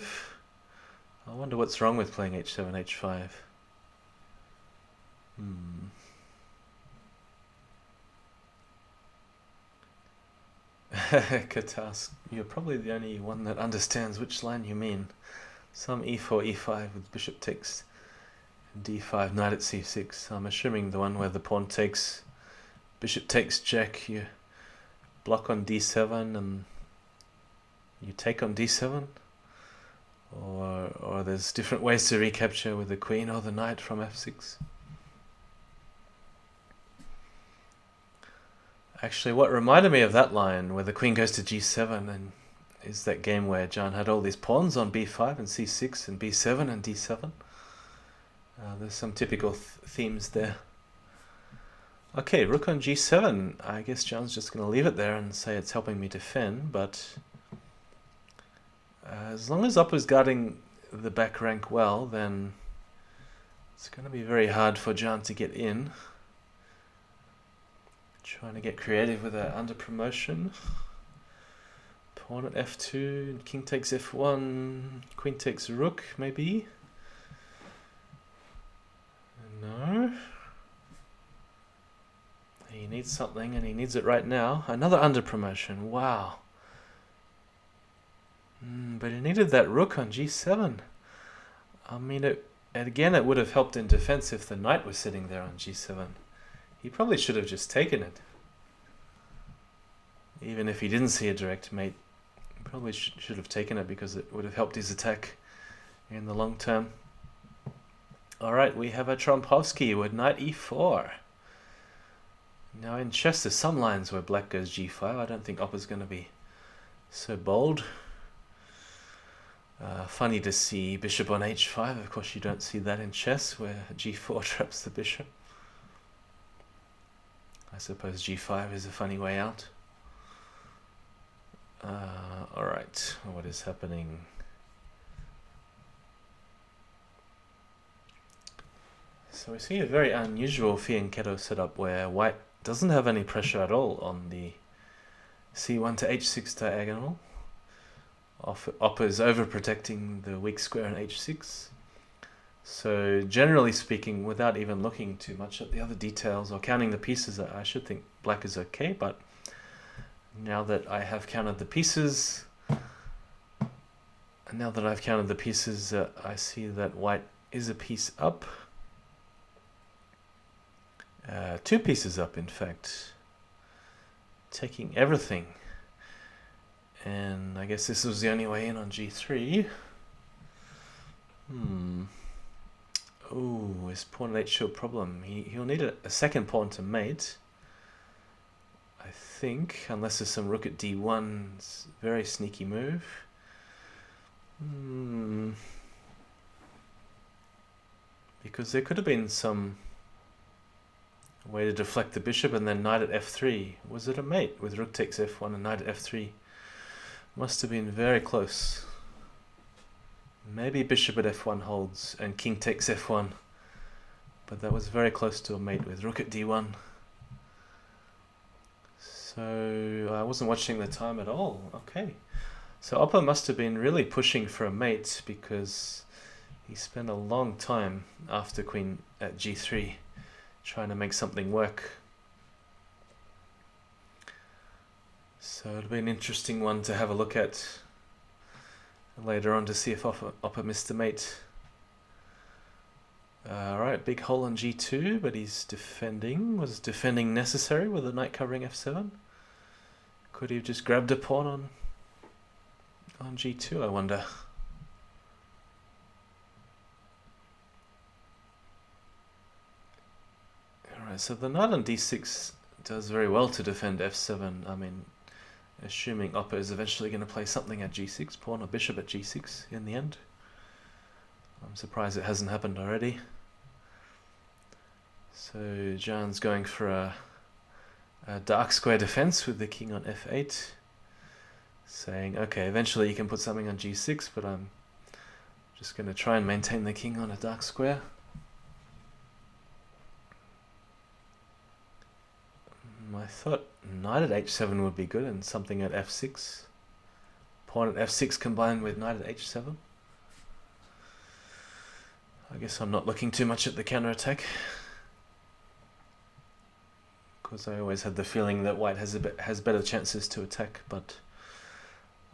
I wonder what's wrong with playing h7, h5. Katas, you're probably the only one that understands which line you mean. Some e4, e5 with bishop takes d5, knight at c6. I'm assuming the one where the pawn takes, bishop takes check, you block on d7 and you take on d7. Or there's different ways to recapture with the queen or the knight from f6. Actually, what reminded me of that line where the queen goes to g7 and is that game where Jan had all these pawns on b5 and c6 and b7 and d7. There's some typical themes there. Okay, rook on g7. I guess Jan's just going to leave it there and say it's helping me defend, but as long as Opper's guarding the back rank well, then it's going to be very hard for Jan to get in. Trying to get creative with that under promotion. Pawn at f2, king takes f1, queen takes rook, maybe? No. He needs something, and he needs it right now. Another under promotion, wow. But he needed that rook on g7. I mean, again, it would have helped in defense if the knight was sitting there on g7. He probably should have just taken it. Even if he didn't see a direct mate, he probably should have taken it because it would have helped his attack in the long term. Alright, we have a Trompovsky with knight e4. Now in chess there's some lines where black goes g5. I don't think Opper's going to be so bold. Funny to see bishop on h5. Of course you don't see that in chess where g4 traps the bishop. I suppose g5 is a funny way out. Alright, what is happening? So we see a very unusual fianchetto setup where white doesn't have any pressure at all on the c1 to h6 diagonal. Opper's overprotecting the weak square in h6. So generally speaking, without even looking too much at the other details or counting the pieces, I should think black is okay, but now that I have counted the pieces, I see that white is a piece up. 2 pieces up, in fact. Taking everything. And I guess this was the only way in on g3. Oh, his pawn at h2 a problem. He'll need a second pawn to mate. I think, unless there's some rook at d1, it's a very sneaky move. Because there could have been some way to deflect the bishop and then knight at f3. Was it a mate with rook takes f1 and knight at f3? Must have been very close. Maybe bishop at f1 holds and king takes f1. But that was very close to a mate with rook at d1. So I wasn't watching the time at all. Okay. So Opper must have been really pushing for a mate because he spent a long time after queen at g3 trying to make something work. So it'll be an interesting one to have a look at later on to see if Opper missed a mate. Alright, big hole on g2, but he's defending. Was defending necessary with the knight covering f7? Could he have just grabbed a pawn on g2, I wonder? Alright, so the knight on d6 does very well to defend f7. I mean, assuming Opper is eventually going to play something at g6, pawn or bishop at g6 in the end. I'm surprised it hasn't happened already. So Jan's going for a dark square defense with the king on f8, saying, okay, eventually you can put something on g6, but I'm just going to try and maintain the king on a dark square. I thought knight at h7 would be good and something at f6. Pawn at f6 combined with knight at h7. I guess I'm not looking too much at the counterattack, because I always had the feeling that white has better chances to attack. But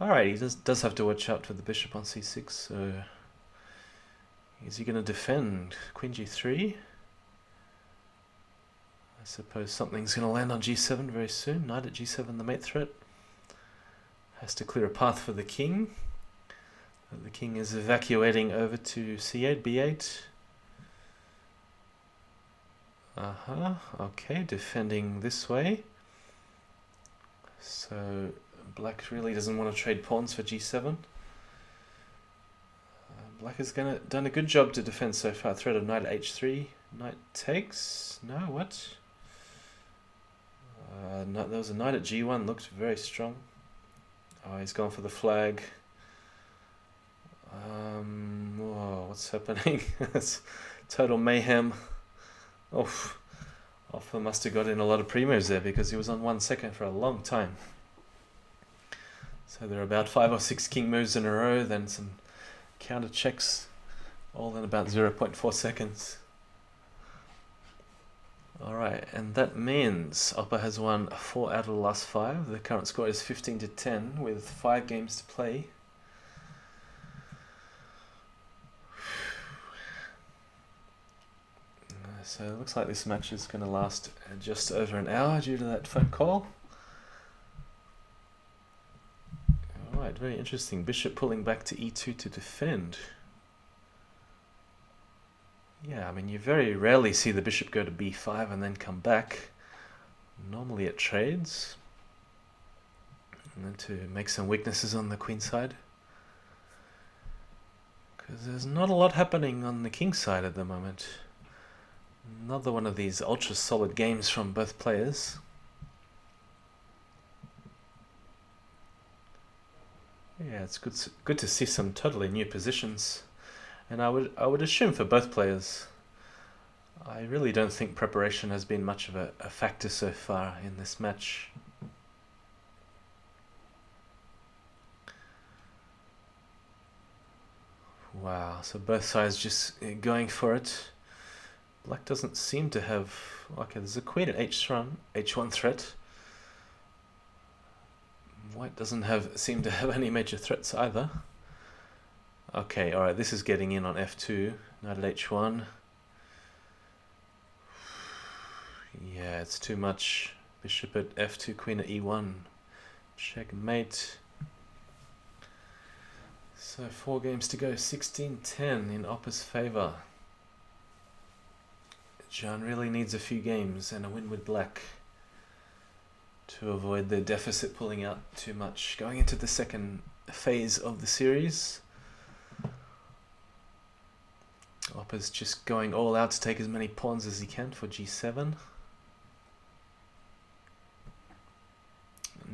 alright, he does have to watch out for the bishop on c6. So is he going to defend queen g3? I suppose something's going to land on g7 very soon. Knight at g7, the mate threat. Has to clear a path for the king. The king is evacuating over to c8, b8. Okay, defending this way. So black really doesn't want to trade pawns for g7. Black has done a good job to defend so far. Threat of knight at h3. Knight takes. No, what? No, there was a knight at g1. Looked very strong. Oh, he's gone for the flag. Whoa, what's happening? That's total mayhem. Oof. Opper must have got in a lot of pre-moves there because he was on 1 second for a long time. So there are about 5 or 6 king moves in a row, then some counter checks, all in about 0.4 seconds. Alright, and that means Opper has won 4 out of the last 5. The current score is 15-10 with 5 games to play. So it looks like this match is going to last just over an hour due to that phone call. Alright, very interesting. Bishop pulling back to e2 to defend. Yeah, I mean, you very rarely see the bishop go to b5 and then come back. Normally it trades. And then to make some weaknesses on the queen side. Because there's not a lot happening on the king side at the moment. Another one of these ultra solid games from both players. Yeah, it's good to see some totally new positions. And I would assume for both players. I really don't think preparation has been much of a factor so far in this match. Wow, so both sides just going for it. Black doesn't seem to have... Okay, there's a queen at h1 threat. White doesn't seem to have any major threats either. Okay, alright, this is getting in on f2. Knight at h1. Yeah, it's too much. Bishop at f2, queen at e1. Checkmate. So 4 games to go. 16-10 in Opper's favour. Jan really needs a few games and a win with black to avoid the deficit pulling out too much. Going into the second phase of the series. Opper's just going all out to take as many pawns as he can for g7.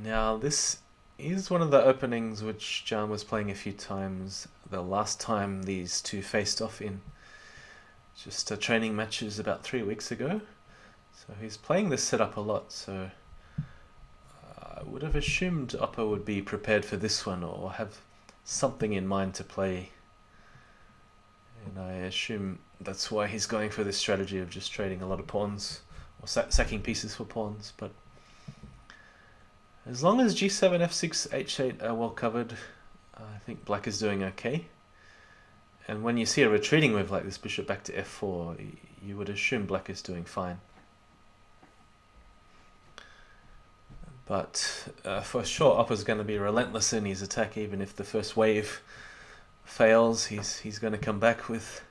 Now this is one of the openings which Jan was playing a few times. The last time these two faced off in just training matches about 3 weeks ago. So he's playing this setup a lot, so I would have assumed Opper would be prepared for this one or have something in mind to play. And I assume that's why he's going for this strategy of just trading a lot of pawns or sacking pieces for pawns. But as long as g7, f6, h8 are well covered, I think black is doing okay. And when you see a retreating move like this, bishop back to f4, you would assume black is doing fine. But for sure, Opper's going to be relentless in his attack, even if the first wave fails. He's going to come back with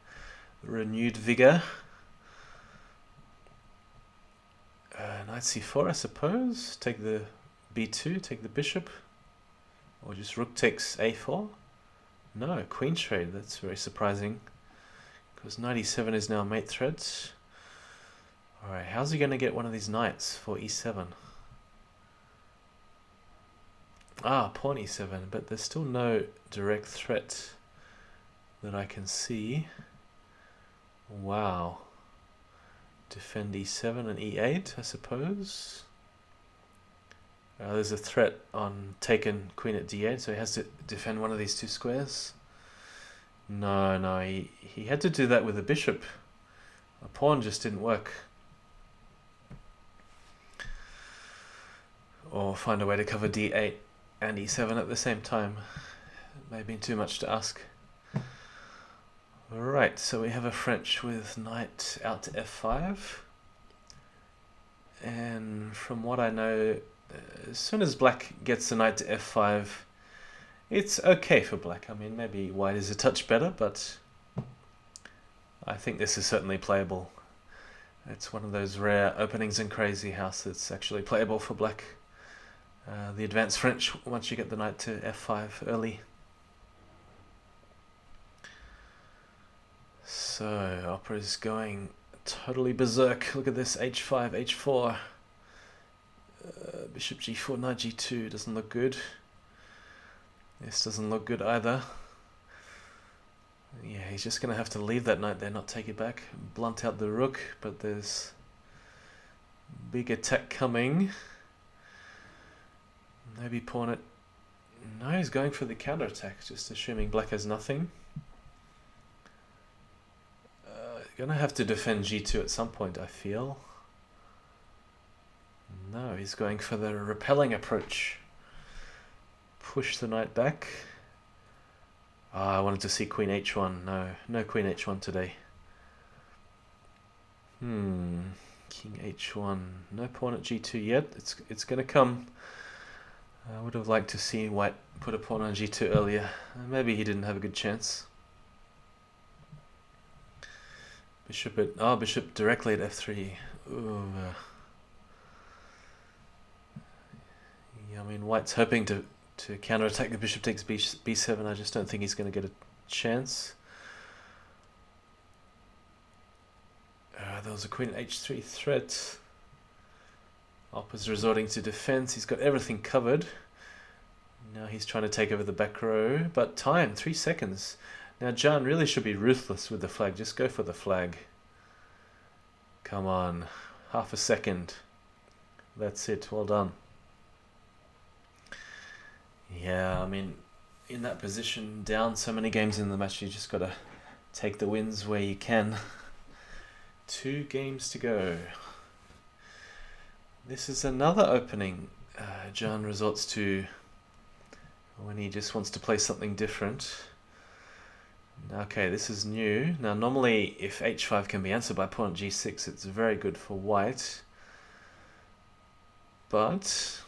renewed vigor. Knight c4, I suppose. Take the b2, take the bishop. Or just rook takes a4. No, queen trade. That's very surprising. Because knight e7 is now mate threat. Alright, how's he going to get one of these knights for e7? Ah, pawn e7, but there's still no direct threat that I can see. Wow. Defend e7 and e8, I suppose. There's a threat on taken queen at d8, so he has to defend one of these two squares. No, he had to do that with a bishop. A pawn just didn't work. Or find a way to cover d8 and e7 at the same time. It may have been too much to ask. Alright, so we have a French with knight out to f5. And from what I know, as soon as black gets the knight to f5, it's okay for black. I mean, maybe white is a touch better, but I think this is certainly playable. It's one of those rare openings in Crazyhouse that's actually playable for black. the advanced French once you get the knight to f5 early. So Opera's going totally berserk. Look at this, h5, h4, bishop g4, knight g2. Doesn't look good. This doesn't look good either. Yeah, he's just going to have to leave that knight there, not take it back. Blunt out the rook, but there's big attack coming. Maybe pawn it. No, he's going for the counter-attack, just assuming black has nothing. Gonna have to defend g2 at some point, I feel. No, he's going for the repelling approach. Push the knight back. I wanted to see queen h1. No queen h1 today. King h1. No pawn at g2 yet. It's gonna come. I would have liked to see white put a pawn on g2 earlier. Maybe he didn't have a good chance. Bishop directly at f3. Ooh. Yeah, I mean, white's hoping to counterattack the bishop takes b7. I just don't think he's going to get a chance. There was a queen h3 threat. Opper's resorting to defense. He's got everything covered. Now he's trying to take over the back row, but time, 3 seconds. Now Jan really should be ruthless with the flag. Just go for the flag. Come on, half a second. That's it, well done. Yeah, I mean, in that position, down so many games in the match, you just got to take the wins where you can. 2 games to go. This is another opening Jan resorts to when he just wants to play something different. Okay, this is new. Now normally if h5 can be answered by pawn at g6, it's very good for white. But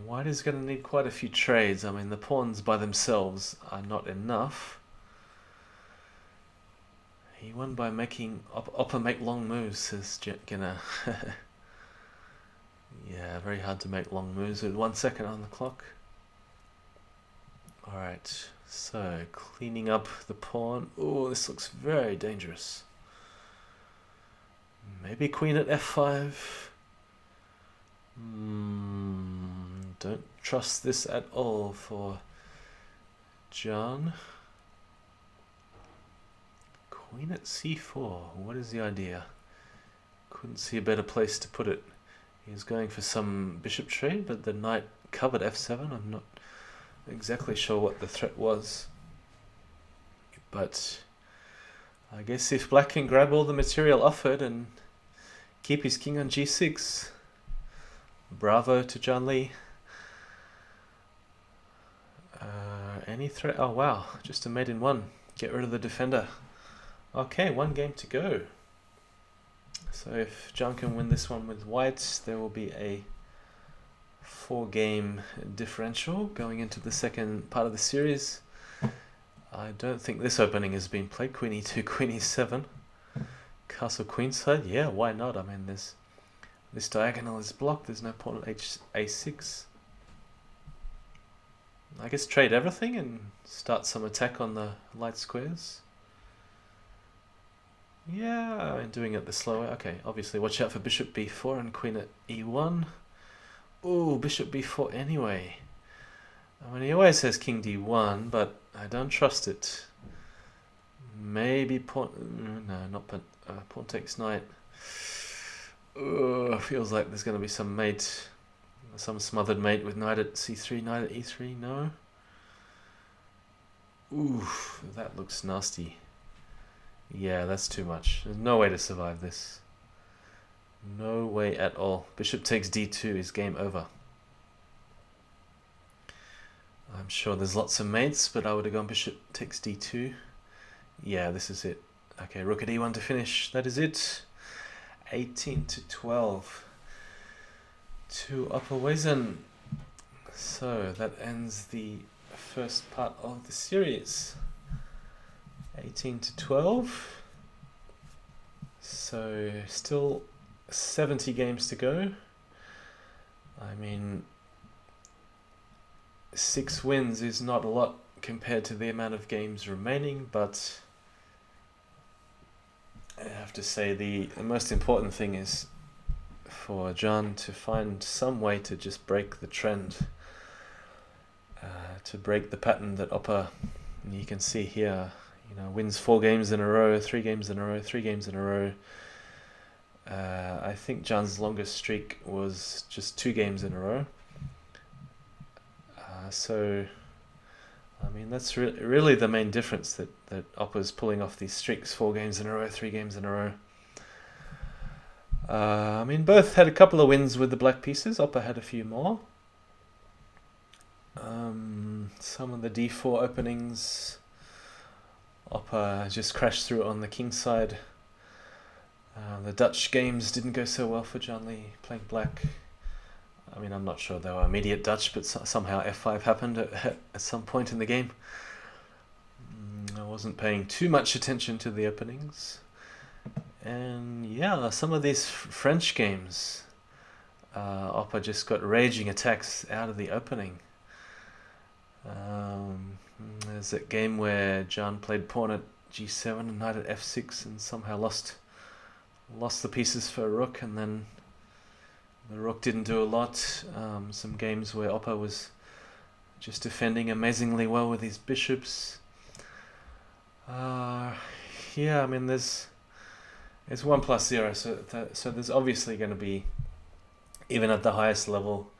white is going to need quite a few trades. I mean, the pawns by themselves are not enough. He won by making Opper make long moves, says Gina. Yeah, very hard to make long moves with 1 second on the clock. Alright, so cleaning up the pawn. Oh, this looks very dangerous. Maybe queen at f5. Don't trust this at all for Jan. Queen at c4. What is the idea? Couldn't see a better place to put it. He's going for some bishop trade, but the knight covered f7. I'm not exactly sure what the threat was. But I guess if black can grab all the material offered and keep his king on g6, bravo to JannLee. Any threat? Oh wow, just a mate in one. Get rid of the defender. Okay, 1 game to go. So if Jan can win this one with white, there will be a 4-game differential going into the second part of the series. I don't think this opening has been played. Queen e2, queen e7. Castle queenside, yeah, why not? I mean, this diagonal is blocked. There's no pawn at a6. I guess trade everything and start some attack on the light squares. Yeah, I'm doing it the slow way. Okay, obviously watch out for bishop b4 and queen at e1. Ooh, bishop b4 anyway. I mean, he always says king d1, but I don't trust it. Maybe pawn... No, not pawn takes knight. Feels like there's going to be some mate. Some smothered mate with knight at c3, knight at e3. No? Ooh, that looks nasty. Yeah, that's too much. There's no way to survive this. No way at all. Bishop takes d2 is game over. I'm sure there's lots of mates, but I would have gone bishop takes d2. Yeah, this is it. Okay, rook at e1 to finish. That is it. 18-12 to opperwezen. So that ends the first part of the series. 18-12. So still 70 games to go. I mean, 6 wins is not a lot compared to the amount of games remaining, but I have to say the most important thing is for Jan to find some way to just break the trend, to break the pattern that Opper, you can see here, wins 4 games in a row, 3 games in a row, 3 games in a row. I think Jan's longest streak was just 2 games in a row. So, I mean, that's really the main difference, that Opper's pulling off these streaks, 4 games in a row, 3 games in a row. I mean, both had a couple of wins with the black pieces. Opper had a few more. Some of the d4 openings, Opper just crashed through on the king side. The Dutch games didn't go so well for JannLee playing black. I mean, I'm not sure they were immediate Dutch, but somehow f5 happened at some point in the game. I wasn't paying too much attention to the openings. And yeah, some of these French games, Opper just got raging attacks out of the opening. There's that game where Jan played pawn at g7 and knight at f6 and somehow lost the pieces for a rook, and then the rook didn't do a lot. Some games where Opper was just defending amazingly well with his bishops. Yeah, I mean, there's 1 plus 0, so there's obviously going to be, even at the highest level,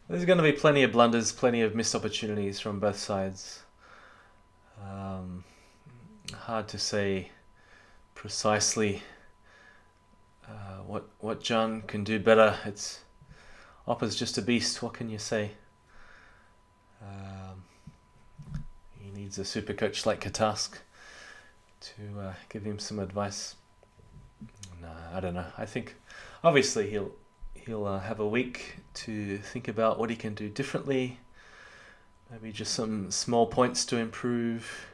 there's going to be plenty of blunders, plenty of missed opportunities from both sides. Hard to say precisely what Jan can do better. Opper's just a beast. What can you say? He needs a super coach like Katask to give him some advice. No, I don't know. I think obviously he'll have a week to think about what he can do differently. Maybe just some small points to improve.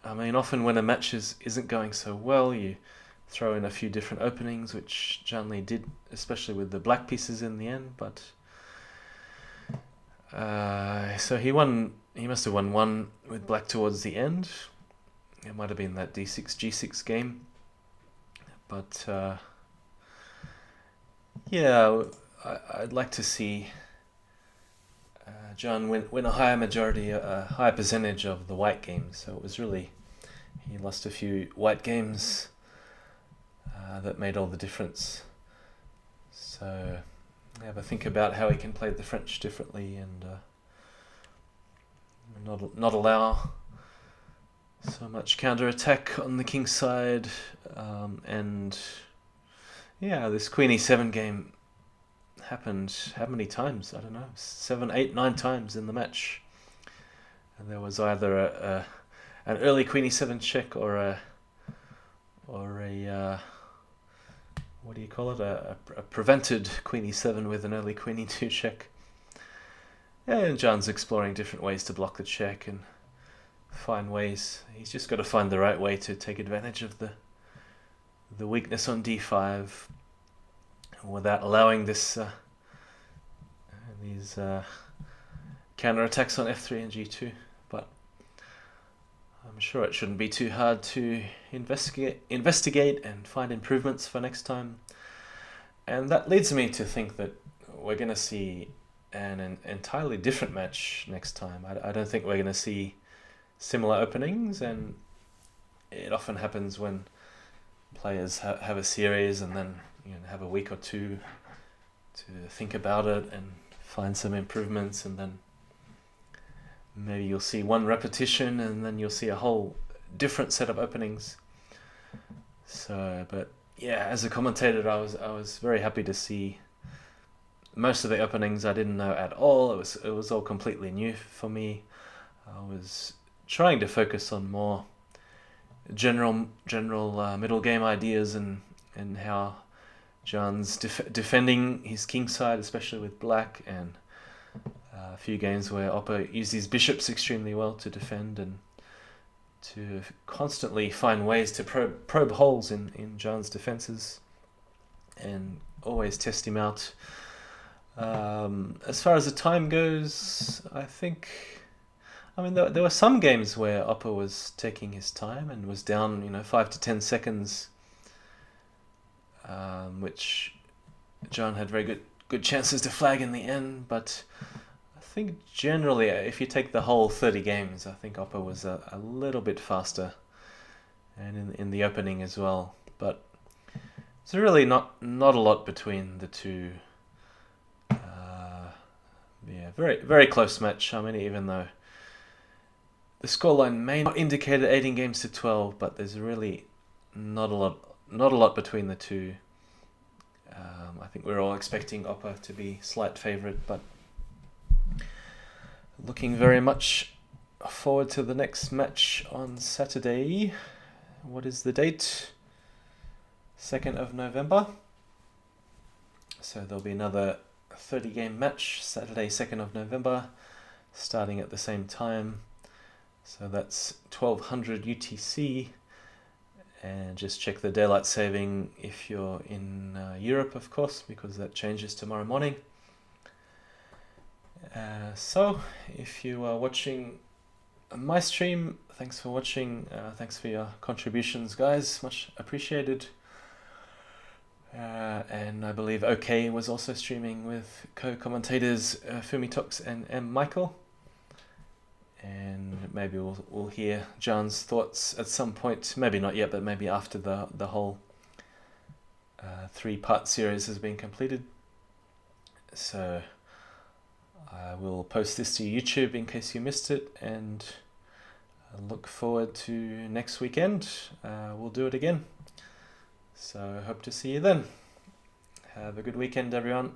I mean, often when a match isn't going so well, you throw in a few different openings, which JannLee did, especially with the black pieces in the end. But so he must have won 1 with black towards the end. It might have been that d6 g6 game. But yeah, I'd like to see Jan win a higher majority, a higher percentage of the white games. So it was really, he lost a few white games that made all the difference. So have a think about how he can play the French differently and not allow so much counter-attack on the king side. And yeah, this Queen E7 game happened how many times? I don't know, 7, 8, 9 times in the match, and there was either an early Queen E7 check or a what do you call it, a prevented Queen E7 with an early Queen E2 check. Yeah, and Jan's exploring different ways to block the check and find ways. He's just got to find the right way to take advantage of the weakness on d5 without allowing these counter-attacks on f3 and g2. But I'm sure it shouldn't be too hard to investigate and find improvements for next time. And that leads me to think that we're going to see an entirely different match next time. I don't think we're going to see similar openings, and it often happens when players have a series and then have a week or two to think about it and find some improvements, and then maybe you'll see 1 repetition and then you'll see a whole different set of openings. So, but yeah, as a commentator, I was very happy to see most of the openings I didn't know at all. It was all completely new for me. I was trying to focus on more general middle game ideas and how Jan's defending his king side, especially with black, and a few games where Opper used his bishops extremely well to defend and to constantly find ways to probe holes in Jan's defenses and always test him out. As far as the time goes, I mean, there were some games where Opper was taking his time and was down, 5 to 10 seconds, which John had very good chances to flag in the end. But I think generally, if you take the whole 30 games, I think Opper was a little bit faster, and in the opening as well. But it's really not a lot between the two. Yeah, very very close match. I mean, even though the scoreline may not indicate 18 games to 12, but there's really not a lot between the two. I think we're all expecting Opper to be slight favourite, but looking very much forward to the next match on Saturday. What is the date? 2nd of November. So there'll be another 30-game match, Saturday 2nd of November, starting at the same time. So that's 1200 UTC, and just check the daylight saving if you're in Europe, of course, because that changes tomorrow morning. So if you are watching my stream, thanks for watching, thanks for your contributions, guys, much appreciated. And I believe OK was also streaming with co-commentators Fumitox and M. Michael. And maybe we'll hear John's thoughts at some point. Maybe not yet, but maybe after the whole 3-part series has been completed. So I will post this to YouTube in case you missed it, and I look forward to next weekend. We'll do it again. So I hope to see you then. Have a good weekend, everyone.